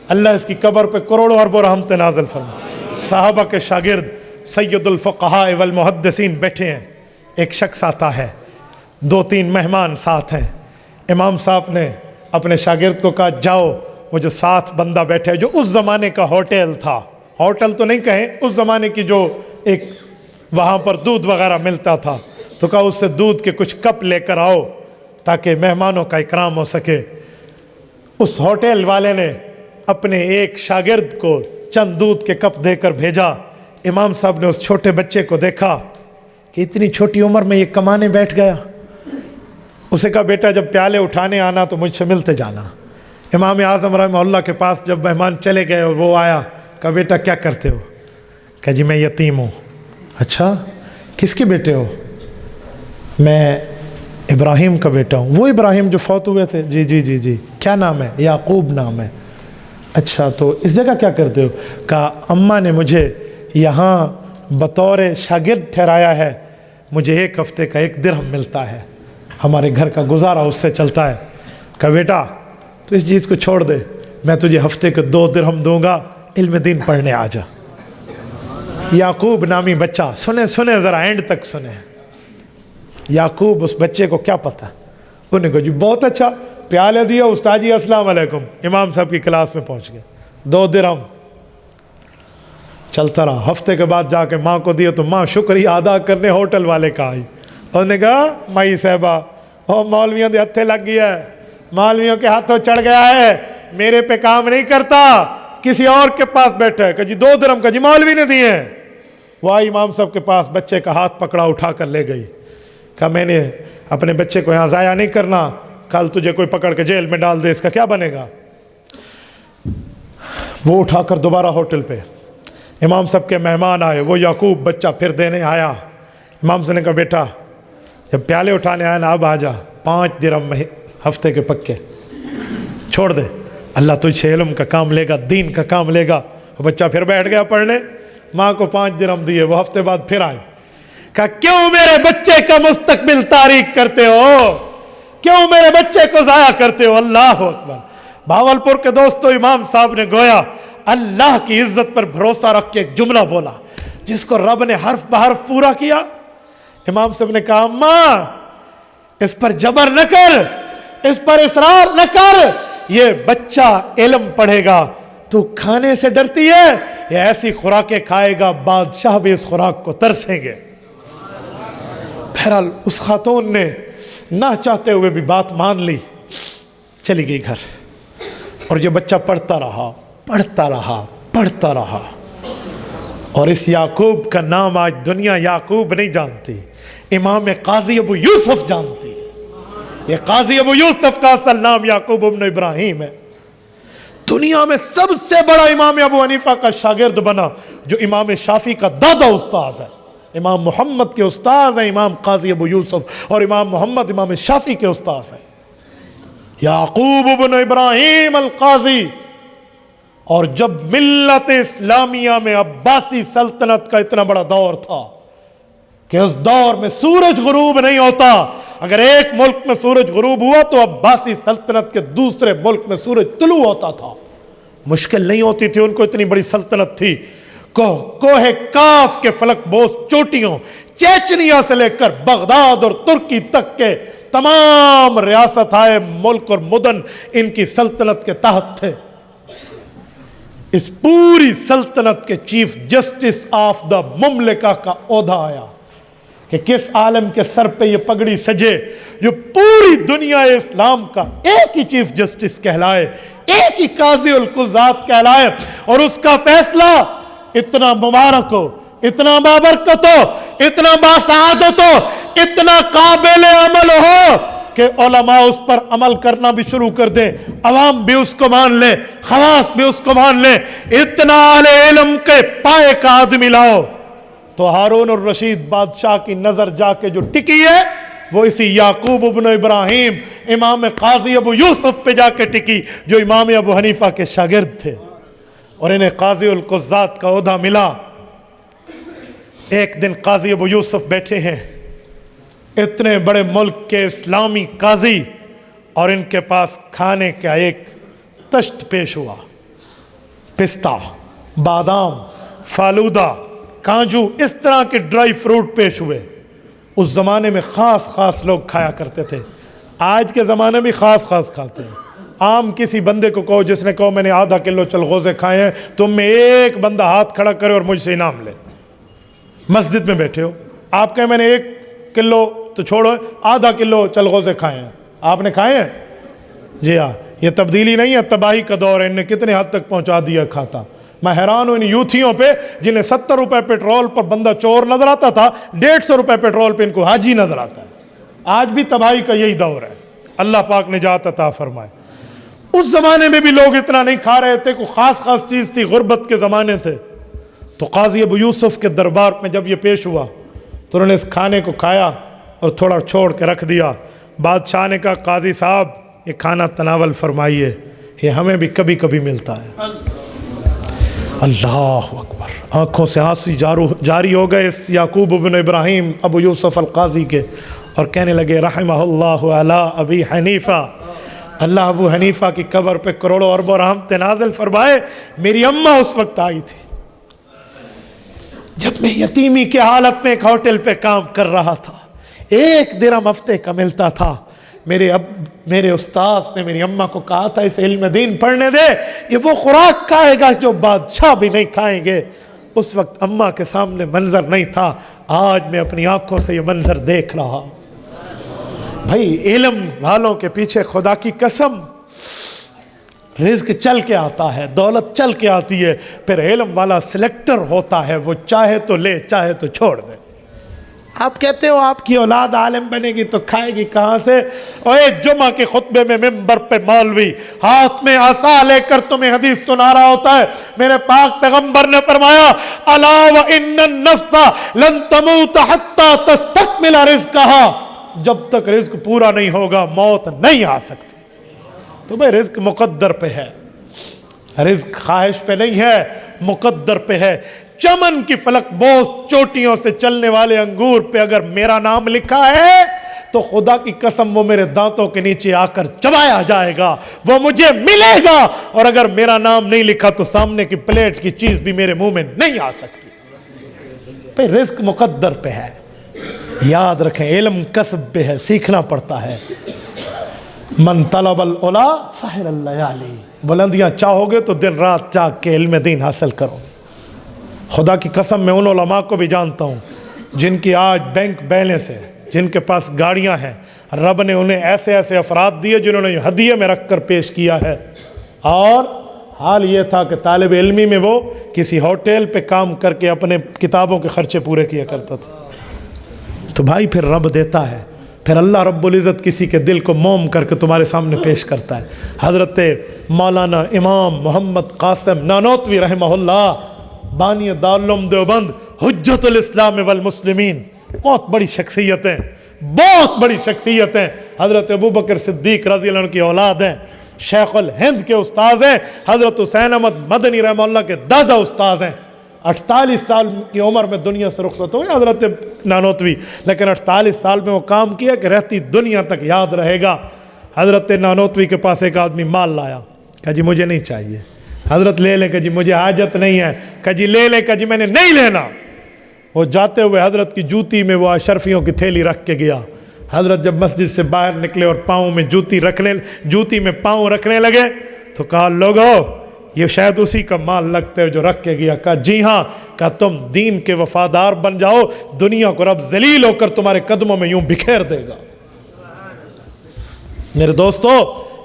اللہ اس کی قبر پہ کروڑوں اربوں رحمت نازل فرمائے. صحابہ کے شاگرد سید الفقہاء والمحدثین بیٹھے ہیں. ایک شخص آتا ہے, 2-3 مہمان ساتھ ہیں. امام صاحب نے اپنے شاگرد کو کہا جاؤ وہ جو ساتھ بندہ بیٹھے جو اس زمانے کا ہوٹل تھا, ہوٹل تو نہیں کہیں, اس زمانے کی جو ایک وہاں پر دودھ وغیرہ ملتا تھا, تو کہا اس سے دودھ کے کچھ کپ لے کر آؤ تاکہ مہمانوں کا اکرام ہو سکے. اس ہوٹل والے نے اپنے ایک شاگرد کو چند دودھ کے کپ دے کر بھیجا. امام صاحب نے اس چھوٹے بچے کو دیکھا کہ اتنی چھوٹی عمر میں یہ کمانے بیٹھ گیا. اسے کہا بیٹا جب پیالے اٹھانے آنا تو مجھ سے ملتے جانا. امام اعظم رحمہ اللہ کے پاس جب مہمان چلے گئے اور وہ آیا, کہا بیٹا کیا کرتے ہو؟ کہا جی میں یتیم ہوں. اچھا کس کے بیٹے ہو؟ میں ابراہیم کا بیٹا ہوں. وہ ابراہیم جو فوت ہوئے تھے؟ جی جی جی جی. کیا نام ہے؟ یعقوب نام ہے. اچھا تو اس جگہ کیا کرتے ہو؟ کہا اماں نے مجھے یہاں بطور شاگرد ٹھہرایا ہے, مجھے 1 ہفتے کا 1 درہم ملتا ہے, ہمارے گھر کا گزارا اس سے چلتا ہے. کہا بیٹا تو اس چیز کو چھوڑ دے, میں تجھے ہفتے کے 2 درہم دوں گا, علم دین پڑھنے آ جا. یعقوب نامی بچہ, سنیں ذرا اینڈ تک سنیں. یعقوب اس بچے کو کیا پتہ, انہوں نے کہا جی بہت اچھا, پیالے دیا استاد جی السلام علیکم. امام صاحب کی کلاس میں پہنچ گئے. 2 درہم چلتا رہا. ہفتے کے بعد جا کے ماں کو دیا تو ماں شکریہ ادا کرنے ہوٹل والے کا آئی. انہوں نے کہا مائی صاحبہ او مولویوں دے ہتھے لگ گیا ہے, مولویوں کے ہاتھوں چڑھ گیا ہے, میرے پہ کام نہیں کرتا, کسی اور کے پاس بیٹھا ہے. کہ جی 2 درہم. کا جی مولوی نے دیے ہیں. وہ آئی امام صاحب کے پاس, بچے کا ہاتھ پکڑا, اٹھا کر لے گئی. کہا میں نے اپنے بچے کو یہاں ضائع نہیں کرنا, کل تجھے کوئی پکڑ کے جیل میں ڈال دے, اس کا کیا بنے گا. وہ اٹھا کر دوبارہ ہوٹل پہ. امام صاحب کے مہمان آئے, وہ یعقوب بچہ پھر دینے آیا. امام صاحب نے کہا بیٹا جب پیالے اٹھانے آیا نا اب آ جا, 5 درہم ہفتے کے پکے, چھوڑ دے, اللہ تجھ سے علم کا کام لے گا, دین کا کام لے گا. وہ بچہ پھر بیٹھ گیا پڑھنے. ماں کو 5 درہم دیے. وہ ہفتے بعد پھر آئے. کہ کیوں میرے بچے کا مستقبل تاریک کرتے ہو, کیوں میرے بچے کو ضائع کرتے ہو. اللہ اکبر. بھاولپور کے دوستو, امام صاحب نے گویا اللہ کی عزت پر بھروسہ رکھ کے ایک جملہ بولا جس کو رب نے حرف بحرف پورا کیا. امام صاحب نے کہا اماں اس پر جبر نہ کر, اس پر اصرار نہ کر, یہ بچہ علم پڑھے گا, تو کھانے سے ڈرتی ہے, یہ ایسی خوراکیں کھائے گا بادشاہ بھی اس خوراک کو ترسیں گے. بہرحال اس خاتون نے نہ چاہتے ہوئے بھی بات مان لی, چلی گئی گھر. اور یہ بچہ پڑھتا رہا پڑھتا رہا پڑھتا رہا, اور اس یعقوب کا نام آج دنیا یعقوب نہیں جانتی, امام قاضی ابو یوسف جانتی ہے. یہ قاضی ابو یوسف کا اصل نام یعقوب ابن ابراہیم ہے. دنیا میں سب سے بڑا امام ابو حنیفہ کا شاگرد بنا, جو امام شافعی کا دادا استاذ ہے. امام محمد کے استاذ ہیں امام قاضی ابو یوسف, اور امام محمد امام شافعی کے استاذ ہیں. یعقوب ابن ابراہیم القاضی. اور جب ملت اسلامیہ میں عباسی سلطنت کا اتنا بڑا دور تھا کہ اس دور میں سورج غروب نہیں ہوتا, اگر ایک ملک میں سورج غروب ہوا تو عباسی سلطنت کے دوسرے ملک میں سورج طلوع ہوتا تھا. مشکل نہیں ہوتی تھی, ان کو اتنی بڑی سلطنت تھی. کوہ کاف کے فلک بوس چوٹیوں, چیچنیا سے لے کر بغداد اور ترکی تک کے تمام ریاستہائے ملک اور مدن ان کی سلطنت کے تحت تھے. اس پوری سلطنت کے چیف جسٹس آف دا مملکہ کا عہدہ آیا کہ کس عالم کے سر پہ یہ پگڑی سجے جو پوری دنیا اسلام کا ایک ہی چیف جسٹس کہلائے, ایک ہی قاضی القضات کہلائے, اور اس کا فیصلہ اتنا مبارک ہو, اتنا بابرکت ہو, اتنا باسعادت ہو, اتنا قابل عمل ہو کہ علماء اس پر عمل کرنا بھی شروع کر دیں, عوام بھی اس کو مان لے, خواص بھی اس کو مان لے. اتنا اہل علم کے پائے کا آدمی لاؤ تو ہارون الرشید بادشاہ کی نظر جا کے جو ٹکی ہے وہ اسی یعقوب ابن ابراہیم امام قاضی ابو یوسف پہ جا کے ٹکی, جو امام ابو حنیفہ کے شاگرد تھے, اور انہیں قاضی القضات کا عہدہ ملا. ایک دن قاضی ابو یوسف بیٹھے ہیں, اتنے بڑے ملک کے اسلامی قاضی, اور ان کے پاس کھانے کا ایک تشت پیش ہوا. پستہ, بادام, فالودہ, کانجو, اس طرح کے ڈرائی فروٹ پیش ہوئے. اس زمانے میں خاص خاص لوگ کھایا کرتے تھے, آج کے زمانے میں خاص خاص کھاتے ہیں. عام کسی بندے کو کہو, جس نے کہو میں نے آدھا کلو چلغوزے کھائے ہیں, تم میں ایک بندہ ہاتھ کھڑا کرے اور مجھ سے انعام لے. مسجد میں بیٹھے ہو, آپ کہیں میں نے 1 کلو تو چھوڑو, آدھا کلو چلغوزے کھائے ہیں, آپ نے کھائے ہیں؟ جی ہاں, یہ تبدیلی نہیں ہے, تباہی کا دور ہے. ان نے کتنے حد تک پہنچا دیا کھاتا. میں حیران ہوں ان یوتھیوں پہ جنہیں 70 روپے پیٹرول پر بندہ چور نظر آتا تھا, 150 روپے پیٹرول پہ ان کو حاجی نظر آتا ہے. آج بھی تباہی کا یہی دور ہے. اللہ پاک نجات عطا فرمائے. اس زمانے میں بھی لوگ اتنا نہیں کھا رہے تھے, کوئی خاص خاص چیز تھی, غربت کے زمانے تھے. تو قاضی ابو یوسف کے دربار میں جب یہ پیش ہوا تو انہوں نے اس کھانے کو کھایا اور تھوڑا چھوڑ کے رکھ دیا. بادشاہ نے کہا قاضی صاحب یہ کھانا تناول فرمائیے, یہ ہمیں بھی کبھی کبھی ملتا ہے. اللہ اکبر. آنکھوں سے آنسو جاری ہو گئے اس یعقوب بن ابراہیم ابو یوسف القاضی کے, اور کہنے لگے رحمہ اللہ علی ابی حنیفہ, اللہ ابو حنیفہ کی قبر پہ کروڑوں اربوں رحمتیں نازل فرمائے. میری اماں اس وقت آئی تھی جب میں یتیمی کے حالت میں ایک ہوٹل پہ کام کر رہا تھا, 1 درہم ہفتے کا ملتا تھا. میرے استاذ نے میری اماں کو کہا تھا اسے علم دین پڑھنے دے, یہ وہ خوراک کھائے گا جو بادشاہ بھی نہیں کھائیں گے. اس وقت اماں کے سامنے منظر نہیں تھا, آج میں اپنی آنکھوں سے یہ منظر دیکھ رہا. بھائی علم والوں کے پیچھے خدا کی قسم رزق چل کے آتا ہے, دولت چل کے آتی ہے, پھر علم والا سلیکٹر ہوتا ہے, وہ چاہے تو لے چاہے تو چھوڑ دے. آپ کہتے ہو آپ کی اولاد عالم بنے گی تو کھائے گی کہاں سے؟ اوے جمعہ کے خطبے میں ممبر پہ مولوی ہاتھ میں عصا لے کر تمہیں حدیث سنا رہا ہوتا ہے. میرے پاک پیغمبر نے فرمایا الا وان النفس لن تموت حتى تستكمل رزقها, جب تک رزق پورا نہیں ہوگا موت نہیں آ سکتی. تو بھائی رزق مقدر پہ ہے, رزق خواہش پہ نہیں ہے, مقدر پہ ہے. چمن کی فلک بوس چوٹیوں سے چلنے والے انگور پہ اگر میرا نام لکھا ہے تو خدا کی قسم وہ میرے دانتوں کے نیچے آ کر چبایا جائے گا، وہ مجھے ملے گا، اور اگر میرا نام نہیں لکھا تو سامنے کی پلیٹ کی چیز بھی میرے منہ میں نہیں آ سکتی۔ بھئی رزق مقدر پہ ہے، یاد رکھیں، علم کسب پہ ہے، سیکھنا پڑتا ہے۔ من طلب العلا سحر اللیالی، بلندیاں چاہو گے تو دن رات جاگ کے علم دین حاصل کرو۔ خدا کی قسم میں ان علماء کو بھی جانتا ہوں جن کی آج بینک بیلنس ہے، جن کے پاس گاڑیاں ہیں، رب نے انہیں ایسے ایسے افراد دیے جنہوں نے ہدیے میں رکھ کر پیش کیا ہے، اور حال یہ تھا کہ طالب علمی میں وہ کسی ہوٹل پہ کام کر کے اپنے کتابوں کے خرچے پورے کیا کرتا تھا۔ تو بھائی پھر رب دیتا ہے، پھر اللہ رب العزت کسی کے دل کو موم کر کے تمہارے سامنے پیش کرتا ہے۔ حضرت مولانا امام محمد قاسم نانوتوی رحمہ اللہ، بانی دارالعلوم دیوبند، حجت الاسلام والمسلمین، بہت بڑی شخصیتیں، بہت بڑی شخصیتیں، حضرت ابوبکر صدیق رضی اللہ عنہ کی اولاد ہیں، شیخ الہند کے استاذ ہیں، حضرت حسین احمد مدنی رحمہ اللہ کے دادا استاذ ہیں۔ 48 سال کی عمر میں دنیا سے رخصت ہوئے حضرت نانوتوی، لیکن 48 سال میں وہ کام کیا کہ رہتی دنیا تک یاد رہے گا۔ حضرت نانوتوی کے پاس ایک آدمی مال لایا، کہا جی مجھے نہیں چاہیے، حضرت لے لیں، کہ جی مجھے حاجت نہیں ہے، کہ جی لے لیں، کہ جی میں نے نہیں لینا۔ وہ جاتے ہوئے حضرت کی جوتی میں وہ اشرفیوں کی تھیلی رکھ کے گیا۔ حضرت جب مسجد سے باہر نکلے اور پاؤں میں جوتی میں پاؤں رکھنے لگے تو کہا لوگو یہ شاید اسی کا مال لگتا ہے جو رکھ کے گیا۔ کہا جی ہاں، کہا تم دین کے وفادار بن جاؤ، دنیا کو رب ذلیل ہو کر تمہارے قدموں میں یوں بکھیر دے گا۔ میرے دوستو،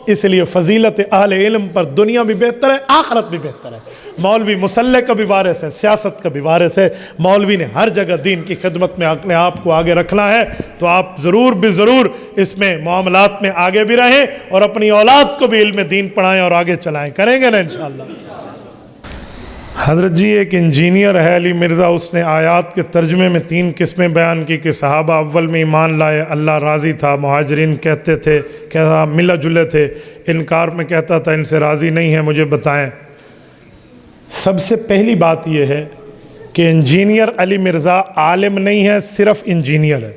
اس لیے فضیلت اہل علم پر دنیا بھی بہتر ہے، آخرت بھی بہتر ہے۔ مولوی مسلح کا بھی وارث ہے، سیاست کا بھی وارث ہے۔ مولوی نے ہر جگہ دین کی خدمت میں اپنے آپ کو آگے رکھنا ہے، تو آپ ضرور بھی ضرور اس میں معاملات میں آگے بھی رہیں اور اپنی اولاد کو بھی علم دین پڑھائیں اور آگے چلائیں۔ کریں گے نا انشاءاللہ؟ حضرت جی ایک انجینئر ہے علی مرزا، اس نے آیات کے ترجمے میں 3 قسمیں بیان کی کہ صحابہ اول میں ایمان لائے، اللہ راضی تھا، مہاجرین کہتے تھے کہ ملا جلے تھے، انکار میں کہتا تھا ان سے راضی نہیں ہے، مجھے بتائیں۔ سب سے پہلی بات یہ ہے کہ انجینئر علی مرزا عالم نہیں ہے، صرف انجینئر ہے۔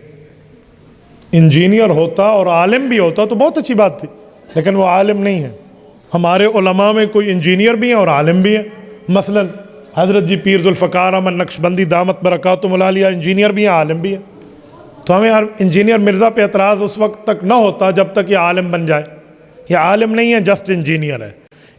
انجینئر ہوتا اور عالم بھی ہوتا تو بہت اچھی بات تھی، لیکن وہ عالم نہیں ہے۔ ہمارے علماء میں کوئی انجینئر بھی ہیں اور عالم بھی ہیں، مثلا حضرت جی پیر ذوالفقار احمد نقشبندی دامت برکاتہم العالیہ انجینئر بھی ہیں، عالم بھی ہیں۔ تو ہمیں ہر انجینئر مرزا پہ اعتراض اس وقت تک نہ ہوتا جب تک یہ عالم بن جائے۔ یہ عالم نہیں ہے، جسٹ انجینئر ہے۔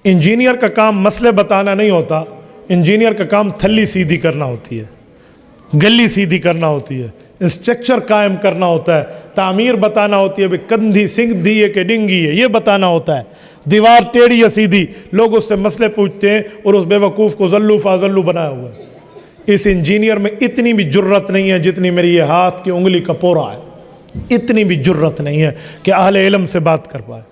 انجینئر کا کام مسئلے بتانا نہیں ہوتا، انجینئر کا کام تھلی سیدھی کرنا ہوتی ہے، گلی سیدھی کرنا ہوتی ہے، اسٹرکچر قائم کرنا ہوتا ہے، تعمیر بتانا ہوتی ہے، کندھی سنگھی ہے کہ ڈنگی ہے، یہ بتانا ہوتا ہے۔ دیوار ٹیڑھی یا سیدھی، لوگ اس سے مسئلے پوچھتے ہیں اور اس بے وقوف کو ذلو فاضلو بنایا ہوا ہے۔ اس انجینئر میں اتنی بھی جرت نہیں ہے جتنی میری یہ ہاتھ کی انگلی کا پورا ہے، اتنی بھی جرت نہیں ہے کہ اہل علم سے بات کر پائے۔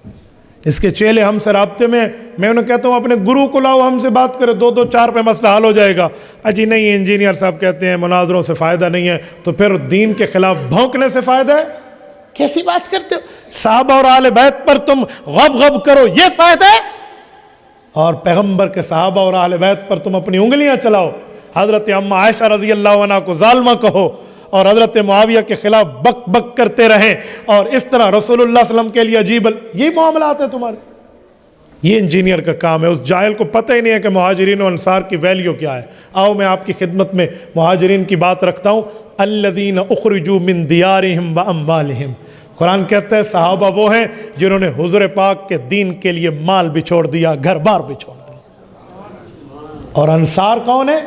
اس کے چیلے ہم سے رابطے میں انہیں کہتا ہوں اپنے گرو کو لاؤ، ہم سے بات کرے، 2 4 پہ مسئلہ حل ہو جائے گا۔ اجی نہیں، انجینئر صاحب کہتے ہیں مناظروں سے فائدہ نہیں ہے، تو پھر دین کے خلاف بھونکنے سے فائدہ ہے؟ کیسی بات کرتے ہو؟ صحابہ اور اہل بیت پر تم غب غب کرو، یہ فائدہ ہے؟ اور پیغمبر کے صحابہ اور اہل بیت پر تم اپنی انگلیاں چلاؤ، حضرت اماں عائشہ رضی اللہ عنہ کو ظالمہ کہو اور حضرت معاویہ کے خلاف بک بک کرتے رہیں، اور اس طرح رسول اللہ صلی اللہ علیہ وسلم کے لیے عجیب یہ معاملات ہیں تمہارے۔ یہ انجینئر کا کام ہے۔ اس جاہل کو پتہ ہی نہیں ہے کہ مہاجرین و انصار کی ویلیو کیا ہے۔ آؤ میں آپ کی خدمت میں مہاجرین کی بات رکھتا ہوں۔ الذین اخرجوا من دیارہم واموالہم، قرآن کہتا ہے صحابہ وہ ہیں جنہوں نے حضور پاک کے دین کے لیے مال بھی چھوڑ دیا، گھر بار بھی چھوڑ دیا۔ اور انصار کون ہے؟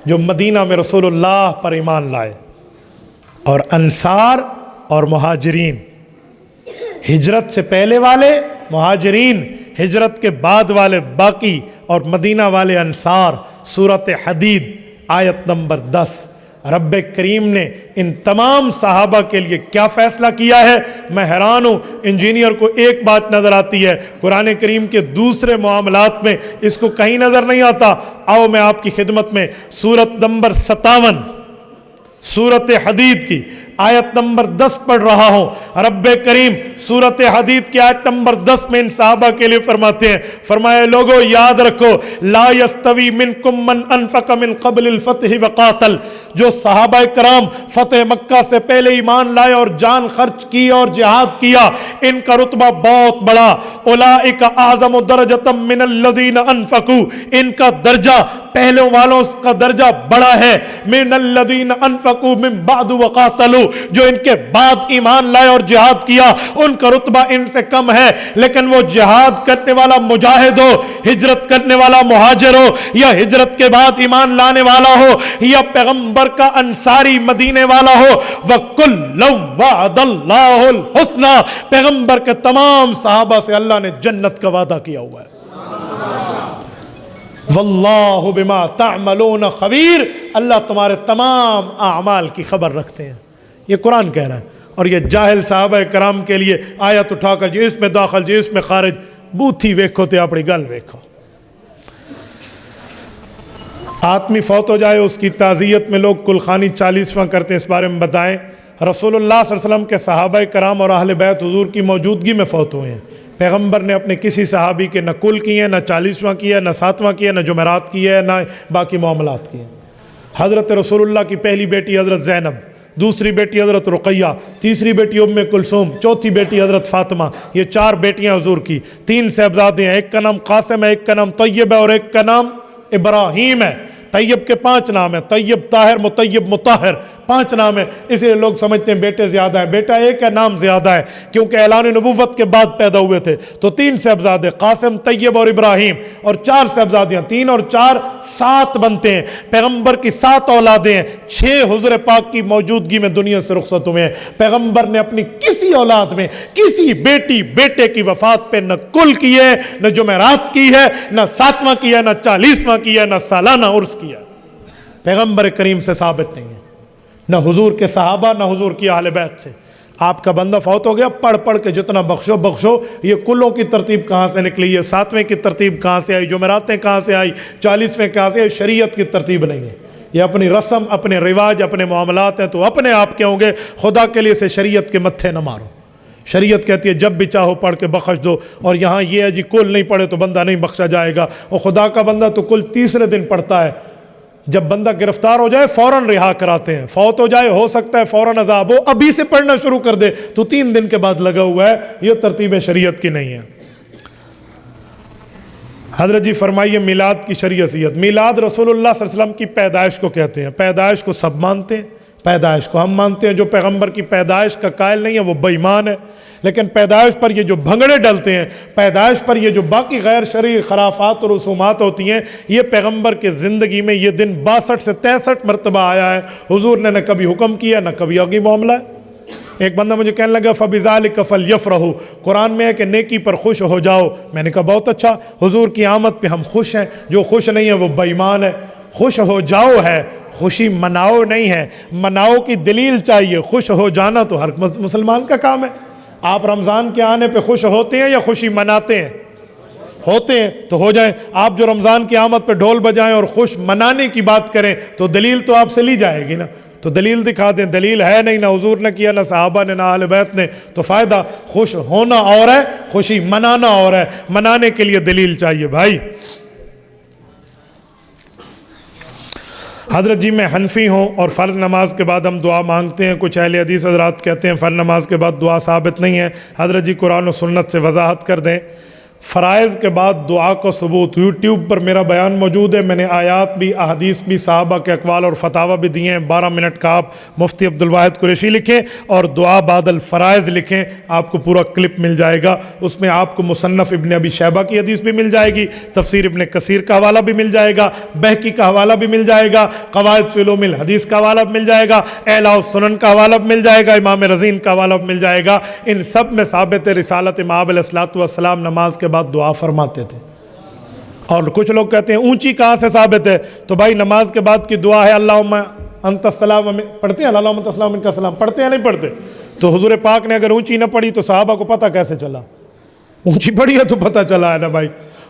جو مدینہ میں رسول اللہ پر ایمان لائے۔ اور انصار اور مہاجرین، ہجرت سے پہلے والے مہاجرین، ہجرت کے بعد والے باقی، اور مدینہ والے انصار۔ سورۃ حدید آیت نمبر 10۔ رب کریم نے ان تمام صحابہ کے لیے کیا فیصلہ کیا ہے؟ میں حیران ہوں، انجینئر کو ایک بات نظر آتی ہے، قرآن کریم کے دوسرے معاملات میں اس کو کہیں نظر نہیں آتا۔ آؤ میں آپ کی خدمت میں سورت نمبر 57 سورۃ حدید کی آیت نمبر 10 پڑھ رہا ہوں. رب کریم سورۃ حدید کی آیت نمبر 10 میں ان صحابہ کے لیے فرماتے ہیں, فرمایا لوگو یاد رکھو, لا یستوی منکم من انفق من قبل الفتح وقاتل, جو صحابہ کرام فتح مکہ سے پہلے ایمان لائے اور جان خرچ کی اور جہاد کیا, ان کا رتبہ بہت بڑا. اولئک اعظم درجۃ من الذین انفقوا, ان کا درجہ پہلوں والوں کا درجہ بڑا ہے. من الذین انفقوا من بعد وقاتلوا, جو ان کے بعد ایمان لائے اور جہاد کیا ان کا رتبہ ان سے کم ہے. لیکن وہ جہاد کرنے والا مجاہد ہو, ہجرت کرنے والا مہاجر ہو, یا ہجرت کے بعد ایمان لانے والا ہو, یا پیغمبر کا انصاری مدینے والا ہو, وَكُلًّا وَعَدَ اللَّهُ الْحُسْنَى, پیغمبر کے تمام صحابہ سے اللہ نے جنت کا وعدہ کیا ہوا ہے. واللہ بما تعملون خبیر, اللہ تمہارے تمام اعمال کی خبر رکھتے ہیں. یہ قرآن کہہ رہا ہے. اور یہ جاہل صحابہ کرام کے لیے آیت اٹھا کر جی اس میں داخل جی اس میں خارج, بوتھی ویکھو تے اپنی گل ویکھو. آدمی فوت ہو جائے اس کی تعزیت میں لوگ کلخانی 40واں کرتے ہیں, اس بارے میں بتائیں. رسول اللہ صلی اللہ علیہ وسلم کے صحابہ کرام اور اہل بیت حضور کی موجودگی میں فوت ہوئے ہیں. پیغمبر نے اپنے کسی صحابی کے نہ کل کیے, نہ 40واں کیا, نہ 7واں کیا, نہ جمعرات کیے, نہ باقی معاملات کیے. حضرت رسول اللہ کی پہلی بیٹی حضرت زینب, دوسری بیٹی حضرت رقیہ, تیسری بیٹی ام کلثوم, چوتھی بیٹی حضرت فاطمہ, یہ 4 بیٹیاں حضور کی. 3 صاحبزادے ہیں, ایک کا نام قاسم ہے, ایک کا نام طیب ہے اور ایک کا نام ابراہیم ہے. طیب کے 5 نام ہیں, طیب, طاہر, مطیب, مطہر, 5 نام ہیں. اس لیے لوگ سمجھتے ہیں بیٹے زیادہ ہیں, بیٹا ایک ہے, نام زیادہ ہے, کیونکہ اعلان نبوت کے بعد پیدا ہوئے تھے. تو 3 صاحبزادے, قاسم, طیب اور ابراہیم, اور 4 صاحبزادیاں, 3 اور 4 7 بنتے ہیں. پیغمبر کی 7 اولادیں ہیں, 6 حضور پاک کی موجودگی میں دنیا سے رخصت ہوئے ہیں. پیغمبر نے اپنی کسی اولاد میں کسی بیٹی بیٹے کی وفات پہ نہ کل کی ہے, نہ جمعرات کی ہے, نہ 7واں کی ہے, نہ 40واں کی ہے, نہ سالانہ عرس کیا. پیغمبر کریم سے ثابت نہیں ہے, نہ حضور کے صحابہ, نہ حضور کی اہل بیت سے. آپ کا بندہ فوت ہو گیا, پڑھ کے جتنا بخشو بخشو. یہ کلوں کی ترتیب کہاں سے نکلی ہے, 7ویں کی ترتیب کہاں سے آئی, جمعراتیں کہاں سے آئی, 40ویں کہاں سے آئی, شریعت کی ترتیب نہیں ہے. یہ اپنی رسم, اپنے رواج, اپنے معاملات ہیں, تو اپنے آپ کے ہوں گے. خدا کے لیے سے شریعت کے متھے نہ مارو. شریعت کہتی ہے جب بھی چاہو پڑھ کے بخش دو, اور یہاں یہ ہے جی کل نہیں پڑھے تو بندہ نہیں بخشا جائے گا. اور خدا کا بندہ تو کل 3رے دن پڑھتا ہے. جب بندہ گرفتار ہو جائے فوراً رہا کراتے ہیں, فوت ہو جائے ہو سکتا ہے فوراً عذاب ہو, ابھی سے پڑھنا شروع کر دے تو 3 دن کے بعد لگا ہوا ہے. یہ ترتیب شریعت کی نہیں ہے. حضرت جی فرمائیے میلاد کی شریعت. میلاد رسول اللہ صلی اللہ علیہ وسلم کی پیدائش کو کہتے ہیں. پیدائش کو سب مانتے ہیں, پیدائش کو ہم مانتے ہیں. جو پیغمبر کی پیدائش کا قائل نہیں ہے وہ بے ایمان ہے. لیکن پیدائش پر یہ جو بھنگڑے ڈلتے ہیں, پیدائش پر یہ جو باقی غیر شرعی خرافات اور رسومات ہوتی ہیں, یہ پیغمبر کے زندگی میں یہ دن 62 سے 63 مرتبہ آیا ہے. حضور نے نہ کبھی حکم کیا, نہ کبھی آگے معاملہ ہے. ایک بندہ مجھے کہنے لگا فَبِذَالِكَ فَلْيَفْرَحُوا, قرآن میں ہے کہ نیکی پر خوش ہو جاؤ. میں نے کہا بہت اچھا, حضور کی آمد پہ ہم خوش ہیں. جو خوش نہیں ہے وہ بے ایمان ہے. خوش ہو جاؤ ہے, خوشی مناؤ نہیں ہے. مناؤ کی دلیل چاہیے, خوش ہو جانا تو ہر مسلمان کا کام ہے. آپ رمضان کے آنے پہ خوش ہوتے ہیں یا خوشی مناتے ہیں؟ ہوتے ہیں تو ہو جائیں. آپ جو رمضان کی آمد پہ ڈھول بجائیں اور خوش منانے کی بات کریں تو دلیل تو آپ سے لی جائے گی نا. تو دلیل دکھا دیں. دلیل ہے نہیں, نہ حضور نے کیا, نہ صحابہ نے, نہ اہل بیت نے. تو فائدہ خوش ہونا اور ہے, خوشی منانا اور ہے. منانے کے لیے دلیل چاہیے بھائی. حضرت جی میں حنفی ہوں اور فرض نماز کے بعد ہم دعا مانگتے ہیں. کچھ اہل حدیث حضرات کہتے ہیں فرض نماز کے بعد دعا ثابت نہیں ہے. حضرت جی قرآن و سنت سے وضاحت کر دیں. فرائض کے بعد دعا کو ثبوت یوٹیوب پر میرا بیان موجود ہے. میں نے آیات بھی, احادیث بھی, صحابہ کے اقوال اور فتاوی بھی دیے ہیں. 12 منٹ کا آپ مفتی عبدالواحد قریشی لکھیں اور دعا بعد الفرائض لکھیں, آپ کو پورا کلپ مل جائے گا. اس میں آپ کو مصنف ابن ابی شیبہ کی حدیث بھی مل جائے گی, تفسیر ابن کثیر کا حوالہ بھی مل جائے گا, بہقی کا حوالہ بھی مل جائے گا, قواعد فی علوم الحدیث کا حوالہ بھی مل جائے گا, اعلاء السنن کا حوالہ بھی مل جائے گا, امام رزین کا حوالہ بھی مل جائے گا. ان سب میں ثابت ہے رسالت مآب علیہ الصلوۃ والسلام نماز کے بعد دعا فرماتے تھے. اور کچھ لوگ کہتے ہیں اونچی کہاں سے ثابت ہے؟ تو بھائی نماز کے بعد کی دعا ہے اللہم انت السلام, پڑھتے ہیں اللہم انت السلام منک السلام, پڑھتے ہیں نہیں پڑھتے؟ تو حضور پاک نے اگر اونچی نہ پڑھی تو صحابہ کو پتہ کیسے چلا؟ اونچی پڑھی ہے تو پتہ چلا ہے نا بھائی.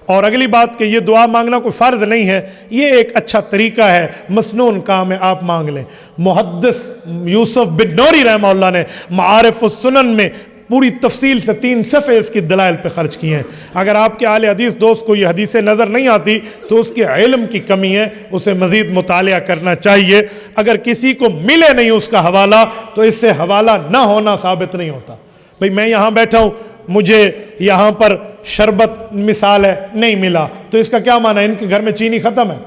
اور اگلی بات کہ یہ دعا مانگنا کوئی فرض نہیں ہے، یہ ایک اچھا طریقہ ہے، مسنون کام ہے، آپ مانگ لیں۔ محدث یوسف بن نوری رحمہ اللہ نے معارف السنن میں پوری تفصیل سے 3 صفحے اس کی دلائل پہ خرچ کیے ہیں۔ اگر آپ کے اہل حدیث دوست کو یہ حدیثیں نظر نہیں آتی تو اس کے علم کی کمی ہے، اسے مزید مطالعہ کرنا چاہیے۔ اگر کسی کو ملے نہیں اس کا حوالہ تو اس سے حوالہ نہ ہونا ثابت نہیں ہوتا۔ بھئی میں یہاں بیٹھا ہوں، مجھے یہاں پر شربت مثال ہے نہیں ملا تو اس کا کیا معنی ہے؟ ان کے گھر میں چینی ختم ہے،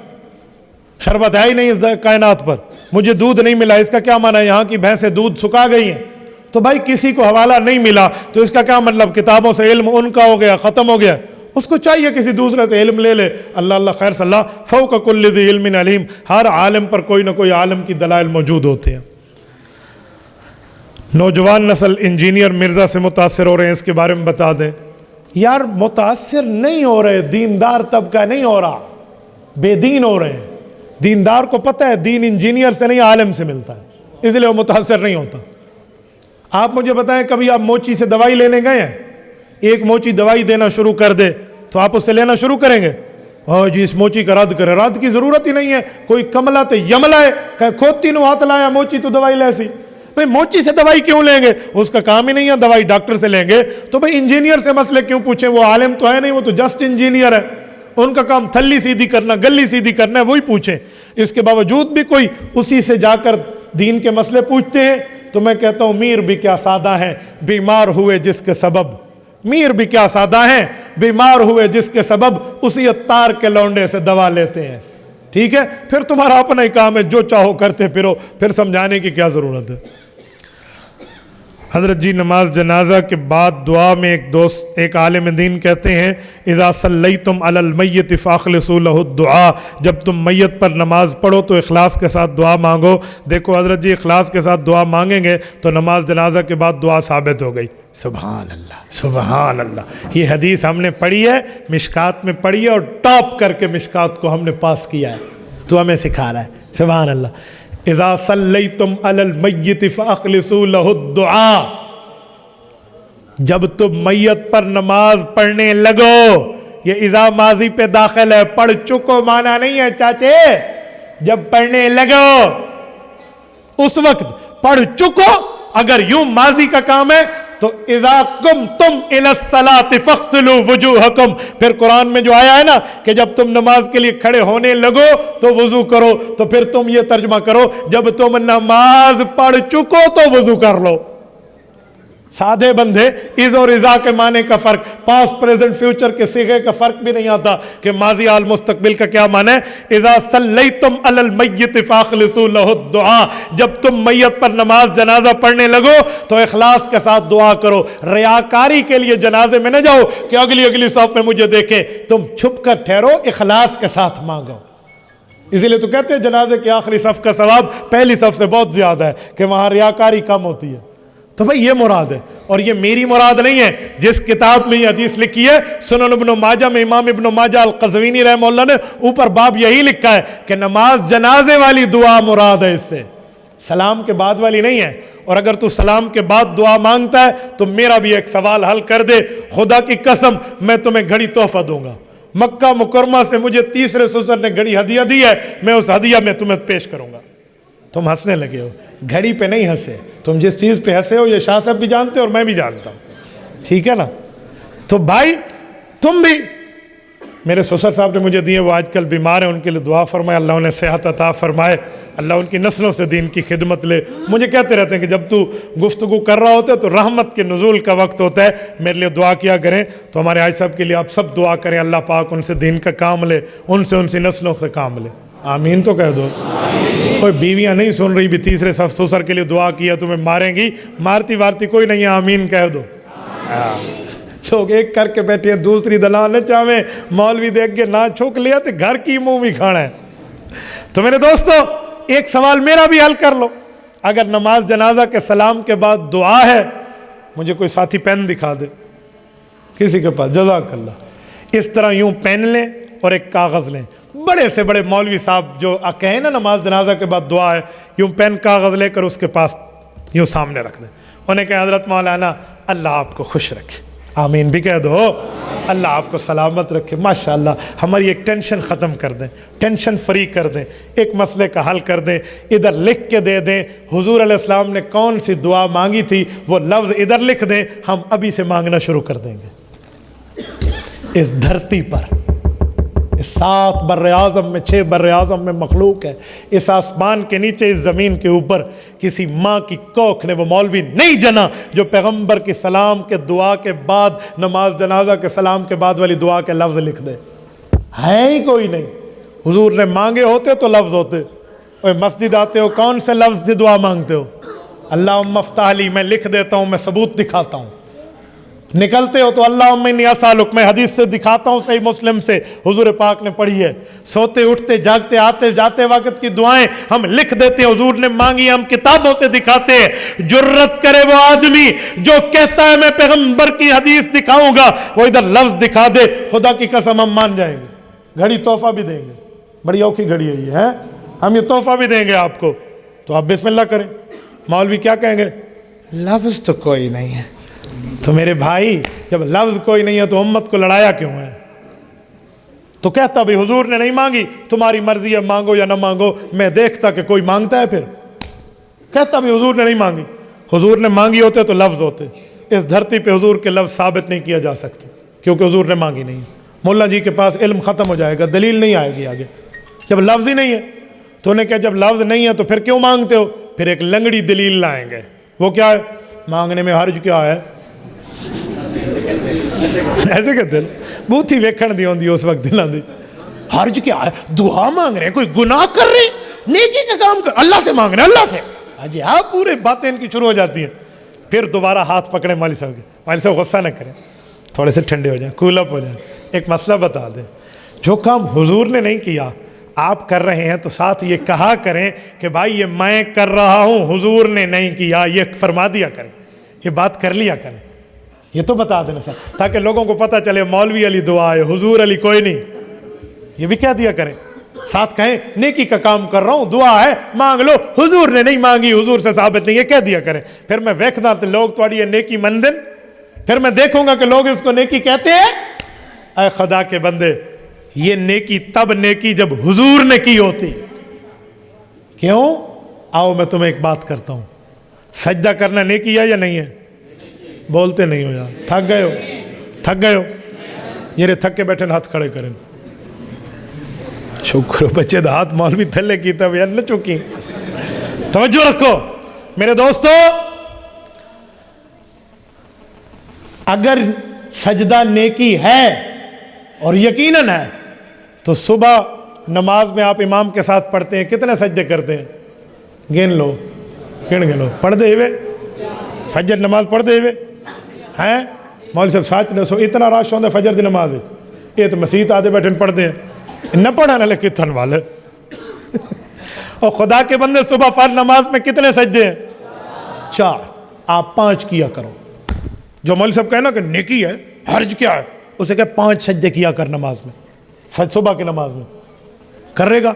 شربت ہے ہی نہیں اس کائنات پر۔ مجھے دودھ نہیں ملا، اس کا کیا معنی ہے؟ یہاں کی بھینسیں دودھ سکھا گئی ہیں۔ تو بھائی کسی کو حوالہ نہیں ملا تو اس کا کیا مطلب؟ کتابوں سے علم ان کا ہو گیا، ختم ہو گیا۔ اس کو چاہیے کسی دوسرے سے علم لے لے۔ اللہ اللہ خیر صلی اللہ فوق کل ذی علم علیم، ہر عالم پر کوئی نہ کوئی عالم کی دلائل موجود ہوتے ہیں۔ نوجوان نسل انجینئر مرزا سے متاثر ہو رہے ہیں، اس کے بارے میں بتا دیں۔ یار متاثر نہیں ہو رہے، دیندار طبقہ نہیں ہو رہا، بے دین ہو رہے ہیں۔ دیندار کو پتہ ہے دین انجینئر سے نہیں عالم سے ملتا ہے، اس لیے وہ متاثر نہیں ہوتا۔ آپ مجھے بتائیں کبھی آپ موچی سے دوائی لینے گئے ہیں؟ ایک موچی دوائی دینا شروع کر دے تو آپ اس سے لینا شروع کریں گے؟ ہاں جی اس موچی کا رد کرے، رد کی ضرورت ہی نہیں ہے۔ کوئی کملا تے یملا ہے کہ کھوتی نو ہاتھ لایا موچی تو دوائی لیسی۔ بھئی موچی سے دوائی کیوں لیں گے؟ اس کا کام ہی نہیں ہے، دوائی ڈاکٹر سے لیں گے۔ تو بھئی انجینئر سے مسئلے کیوں پوچھیں؟ وہ عالم تو ہے نہیں، وہ تو جسٹ انجینئر ہے، ان کا کام تھلی سیدھی کرنا، گلی سیدھی کرنا ہے، وہی پوچھیں۔ اس کے باوجود بھی کوئی اسی سے جا کر دین کے مسئلے پوچھتے ہیں تو میں کہتا ہوں میر بھی کیا سادہ ہیں، بیمار ہوئے جس کے سبب۔ میر بھی کیا سادہ ہیں، بیمار ہوئے جس کے سبب اسی عطار کے لونڈے سے دوا لیتے ہیں۔ ٹھیک ہے، پھر تمہارا اپنا ہی کام ہے، جو چاہو کرتے پھرو، پھر سمجھانے کی کیا ضرورت ہے۔ حضرت جی نماز جنازہ کے بعد دعا میں ایک عالم دین کہتے ہیں اذا صلیتم علی المیت فاخلصوا له الدعاء، جب تم میت پر نماز پڑھو تو اخلاص کے ساتھ دعا مانگو۔ دیکھو حضرت جی اخلاص کے ساتھ دعا مانگیں گے تو نماز جنازہ کے بعد دعا ثابت ہو گئی۔ سبحان اللہ سبحان اللہ، یہ حدیث ہم نے پڑھی ہے، مشکات میں پڑھی ہے، اور ٹاپ کر کے مشکات کو ہم نے پاس کیا ہے، تو ہمیں سکھا رہا ہے۔ سبحان اللہ۔ اذا صلیتم علی المیت فاخلصوا له الدعاء، جب تم میت پر نماز پڑھنے لگو، یہ اذا ماضی پہ داخل ہے، پڑھ چکو مانا نہیں ہے چاچے، جب پڑھنے لگو اس وقت پڑھ چکو۔ اگر یوں ماضی کا کام ہے تو اذا قمتم الی الصلاۃ فاغسلوا وجوہکم، پھر قرآن میں جو آیا ہے نا کہ جب تم نماز کے لیے کھڑے ہونے لگو تو وضو کرو، تو پھر تم یہ ترجمہ کرو جب تم نماز پڑھ چکو تو وضو کر لو۔ سادھے بندے از اور ازا کے معنی کا فرق، پاسٹ پریزنٹ فیوچر کے صیغے کا فرق بھی نہیں آتا کہ ماضی آل مستقبل کا کیا معنی ہے۔ اذا صلیتم علی المیت فاخلصوا له الدعاء، جب تم میت پر نماز جنازہ پڑھنے لگو تو اخلاص کے ساتھ دعا کرو۔ ریاکاری کے لیے جنازے میں نہ جاؤ کہ اگلی صف میں مجھے دیکھیں، تم چھپ کر ٹھہرو، اخلاص کے ساتھ مانگو۔ اسی لیے تو کہتے ہیں جنازے کی آخری صف کا ثواب پہلی صف سے بہت زیادہ ہے کہ وہاں ریاکاری کم ہوتی ہے۔ تو بھئی یہ مراد ہے، اور یہ میری مراد نہیں ہے۔ جس کتاب میں یہ حدیث لکھی ہے سنن ابن ماجہ میں، امام ابن ماجہ القزوینی رحمہ اللہ نے اوپر باب یہی لکھا ہے کہ نماز جنازے والی دعا مراد ہے، اس سے سلام کے بعد والی نہیں ہے۔ اور اگر تو سلام کے بعد دعا مانگتا ہے تو میرا بھی ایک سوال حل کر دے، خدا کی قسم میں تمہیں گھڑی تحفہ دوں گا۔ مکہ مکرمہ سے مجھے تیسرے سسر نے گھڑی ہدیہ دی ہے، میں اس ہدیہ میں تمہیں پیش کروں گا۔ تم ہنسنے لگے ہو، گھڑی پہ نہیں ہنسے، تم جس چیز پہ ہنسے ہو یہ شاہ صاحب بھی جانتے اور میں بھی جانتا ہوں، ٹھیک ہے نا۔ تو بھائی تم بھی، میرے سسر صاحب نے مجھے دیے، وہ آج کل بیمار ہیں، ان کے لیے دعا فرمائے، اللہ انہیں صحت عطا فرمائے، اللہ ان کی نسلوں سے دین کی خدمت لے۔ مجھے کہتے رہتے ہیں کہ جب تو گفتگو کر رہا ہوتا ہے تو رحمت کے نزول کا وقت ہوتا ہے، میرے لیے دعا کیا کریں۔ تو ہمارے حاج صاحب کے لیے آپ سب دعا کریں، اللہ پاک ان سے دین کا کام لے، ان سے نسلوں سے کام لے۔ آمین تو کہہ دو۔ کوئی بیویاں نہیں سن رہی بھی، تیسرے صف سسر کے لیے دعا کیا، تمہیں ماریں گی، مارتی وارتی کوئی نہیں ہے، آمین کہہ دو۔ لوگ ایک کر کے بیٹھے ہیں، دوسری دلال نہ چاہویں، مولوی دیکھ کے نہ چھوک لیا تو گھر کی منہ بھی کھانا ہے۔ تو میرے دوستو ایک سوال میرا بھی حل کر لو، اگر نماز جنازہ کے سلام کے بعد دعا ہے، مجھے کوئی ساتھی پین دکھا دے کسی کے پاس، جزاک اللہ۔ اس طرح یوں پین لیں اور ایک کاغذ لیں، بڑے سے بڑے مولوی صاحب جو کہیں نا نماز جنازہ کے بعد دعا ہے، یوں پین کاغذ لے کر اس کے پاس یوں سامنے رکھ دیں، انہیں کہیں حضرت مولانا اللہ آپ کو خوش رکھے، آمین بھی کہہ دو. اللہ آپ کو سلامت رکھے. ماشاءاللہ ہماری ایک ٹینشن ختم کر دیں, ٹینشن فری کر دیں, ایک مسئلے کا حل کر دیں, ادھر لکھ کے دے دیں حضور علیہ السلام نے کون سی دعا مانگی تھی, وہ لفظ ادھر لکھ دیں, ہم ابھی سے مانگنا شروع کر دیں گے. اس دھرتی پر, اس 7 بر اعظم میں 6 بر اعظم میں مخلوق ہے, اس آسمان کے نیچے اس زمین کے اوپر کسی ماں کی کوکھ نے وہ مولوی نہیں جنا جو پیغمبر کی سلام کے دعا کے بعد, نماز جنازہ کے سلام کے بعد والی دعا کے لفظ لکھ دے. ہے ہی کوئی نہیں. حضور نے مانگے ہوتے تو لفظ ہوتے. اوہ مسجد آتے ہو کون سے لفظ سے دعا مانگتے ہو؟ اللہم افتح لی, میں لکھ دیتا ہوں, میں ثبوت دکھاتا ہوں. نکلتے ہو تو اللہم انی اسالک, میں حدیث سے دکھاتا ہوں, صحیح مسلم سے حضور پاک نے پڑھی ہے. سوتے اٹھتے جاگتے آتے جاتے وقت کی دعائیں ہم لکھ دیتے ہیں, حضور نے مانگی ہم کتابوں سے دکھاتے ہیں. جرت کرے وہ آدمی جو کہتا ہے میں پیغمبر کی حدیث دکھاؤں گا, وہ ادھر لفظ دکھا دے, خدا کی قسم ہم مان جائیں گے. گھڑی تحفہ بھی دیں گے, بڑی اوکھی گھڑی ہے یہ, ہم یہ تحفہ بھی دیں گے آپ کو, تو آپ بسم اللہ کریں. مولوی کیا کہیں گے؟ لفظ تو کوئی نہیں ہے. تو میرے بھائی جب لفظ کوئی نہیں ہے تو امت کو لڑایا کیوں ہے؟ تو کہتا بھی حضور نے نہیں مانگی, تمہاری مرضی ہے مانگو یا نہ مانگو, میں دیکھتا کہ کوئی مانگتا ہے. پھر کہتا بھی حضور نے نہیں مانگی. حضور نے مانگی ہوتے تو لفظ ہوتے. اس دھرتی پہ حضور کے لفظ ثابت نہیں کیا جا سکتے کیونکہ حضور نے مانگی نہیں. مولا جی کے پاس علم ختم ہو جائے گا, دلیل نہیں آئے گی آگے. جب لفظ ہی نہیں ہے تو انہیں کہا جب لفظ نہیں ہے تو پھر کیوں مانگتے ہو؟ پھر ایک لنگڑی دلیل لائیں گے. وہ کیا ہے؟ مانگنے میں حرج کیا ہے؟ ایسے کہتے ہیں بہت ہی ویکھن دی ہوندی اس وقت دلاں دی. حرج کیا ہے؟ دعا مانگ رہے ہیں, کوئی گناہ کر رہے ہیں, نیکی کا کام کر, اللہ سے مانگ رہے ہیں, اللہ سے. جی ہاں, پورے باتیں ان کی شروع ہو جاتی ہیں. پھر دوبارہ ہاتھ پکڑے مولوی صاحب کے. مولوی صاحب غصہ نہ کریں, تھوڑے سے ٹھنڈے ہو جائیں, کول اپ ہو جائیں. ایک مسئلہ بتا دیں, جو کام حضور نے نہیں کیا آپ کر رہے ہیں تو ساتھ یہ کہا کریں کہ بھائی یہ میں کر رہا ہوں, حضور نے نہیں کیا, یہ فرما دیا کریں, یہ بات کر لیا کریں. یہ تو بتا دینا سر, تاکہ لوگوں کو پتہ چلے مولوی علی دعا ہے, حضور علی کوئی نہیں. یہ بھی کہہ دیا کریں, ساتھ کہیں نیکی کا کام کر رہا ہوں, دعا ہے مانگ لو, حضور نے نہیں مانگی, حضور سے ثابت نہیں, یہ کہہ دیا کریں. پھر میں ویکھنا تو لوگ تھوڑی یہ نیکی مندن, پھر میں دیکھوں گا کہ لوگ اس کو نیکی کہتے ہیں. اے خدا کے بندے, یہ نیکی تب نیکی جب حضور نے کی ہوتی. کیوں؟ آؤ میں تمہیں ایک بات کرتا ہوں, سجدہ کرنا نیکی ہے یا نہیں ہے؟ بولتے نہیں ہو یار, تھک گئے ہو, تھک گئے ہو. یہ رے تھک کے بیٹھے ہاتھ کھڑے کریں. شکر بچے دا ہاتھ مولوی تھلے کی تب یار نہ چکی. توجہ رکھو میرے دوستو, اگر سجدہ نیکی ہے اور یقیناً ہے تو صبح نماز میں آپ امام کے ساتھ پڑھتے ہیں, کتنے سجدے کرتے ہیں؟ گن لو, گن لو. پڑھ دے ہوئے فجر نماز پڑھ دے ہوئے ہیں مولوی صاحب ساتھ نے سو اتنا راش ہوندہ فجر دی نماز ہے, یہ تو مسیحت آدھے بیٹھے پڑھتے ہیں, نہ پڑھانا لے کتن والے. اور خدا کے بندے صبح فرض نماز میں کتنے سجدے ہیں؟ 4. آپ 5 کیا کرو. جو مولوی صاحب کہنا کہ نیکی ہے, حرج کیا ہے, اسے کہ 5 سجدے کیا کر نماز میں, صبح کی نماز میں. کرے گا؟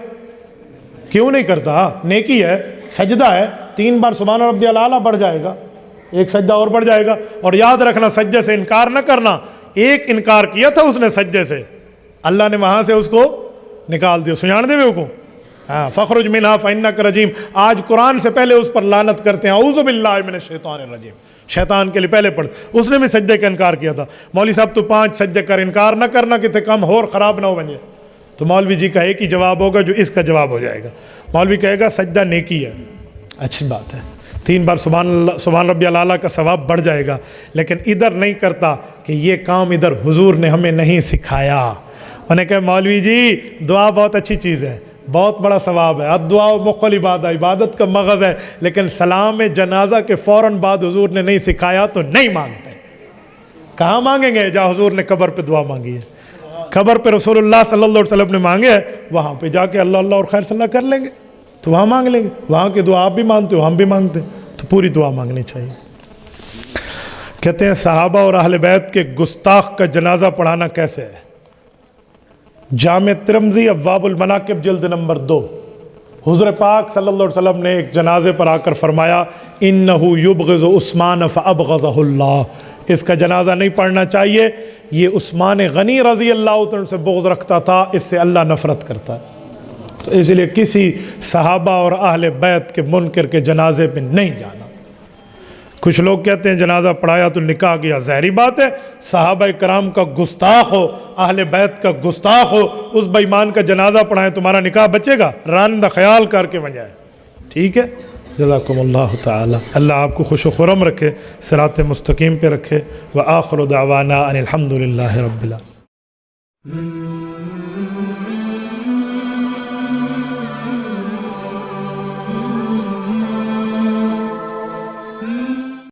کیوں نہیں کرتا؟ نیکی ہے, سجدہ ہے, 3 بار سبحان ربی الاعلیٰ بڑھ جائے گا, ایک سجدہ اور بڑھ جائے گا. اور یاد رکھنا سجدے سے انکار نہ کرنا. ایک انکار کیا تھا اس نے سجدے سے, اللہ نے وہاں سے اس کو نکال دیا. سجان دے کو ہاں, فخرج منہا فإنک رجیم. آج قرآن سے پہلے اس پر لعنت کرتے ہیں, اعوذ باللہ من الشیطان الرجیم. شیطان کے لیے پہلے پڑھ, اس نے بھی سجدے کا انکار کیا تھا. مولوی صاحب تو 5 سجدے کر, انکار نہ کرنا کہ کم اور خراب نہ ہو بن جائے. تو مولوی جی کا ایک ہی جواب ہوگا جو اس کا جواب ہو جائے گا. مولوی کہے گا سجدہ نیکی ہے, اچھی بات ہے, 3 بار سبحان ربی الاعلیٰ کا ثواب بڑھ جائے گا, لیکن ادھر نہیں کرتا کہ یہ کام ادھر حضور نے ہمیں نہیں سکھایا. انہیں کہا مولوی جی دعا بہت اچھی چیز ہے, بہت بڑا ثواب ہے, الدعاء مخ العبادہ, عبادت کا مغز ہے, لیکن سلام جنازہ کے فوراً بعد حضور نے نہیں سکھایا تو نہیں مانگتے. کہاں مانگیں گے؟ جہاں حضور نے قبر پہ دعا مانگی ہے, قبر پہ رسول اللہ صلی اللہ علیہ وسلم نے مانگے ہے, وہاں پہ جا کے اللہ اللہ اور خیر صلی اللہ کر لیں گے تو وہاں مانگ لیں گے. وہاں کی دعا آپ بھی مانتے ہو, ہم بھی مانگتے ہیں, تو پوری دعا مانگنی چاہیے. کہتے ہیں صحابہ اور اہل بیت کے گستاخ کا جنازہ پڑھانا کیسے ہے؟ جامع ترمذی ابواب المناقب جلد نمبر 2. حضور پاک صلی اللہ علیہ وسلم نے ایک جنازے پر آ کر فرمایا انہو یبغض عثمان فابغضہ اللہ, اس کا جنازہ نہیں پڑھنا چاہیے. یہ عثمان غنی رضی اللہ عنہ سے بغض رکھتا تھا، اس سے اللہ نفرت کرتا ہے. تو اس لیے کسی صحابہ اور اہل بیت کے منکر کے جنازے پہ نہیں جانا. کچھ لوگ کہتے ہیں جنازہ پڑھایا تو نکاح کیا. ظاہری بات ہے، صحابہ کرام کا گستاخ ہو، اہل بیت کا گستاخ ہو، اس بے ایمان کا جنازہ پڑھائیں، تمہارا نکاح بچے گا؟ رانندہ خیال کر کے بجائے. ٹھیک ہے، جزاکم اللہ تعالی. اللہ آپ کو خوش و خرم رکھے، صراط مستقیم پہ رکھے. وآخر دعوانا ان الحمد للہ رب العالمین.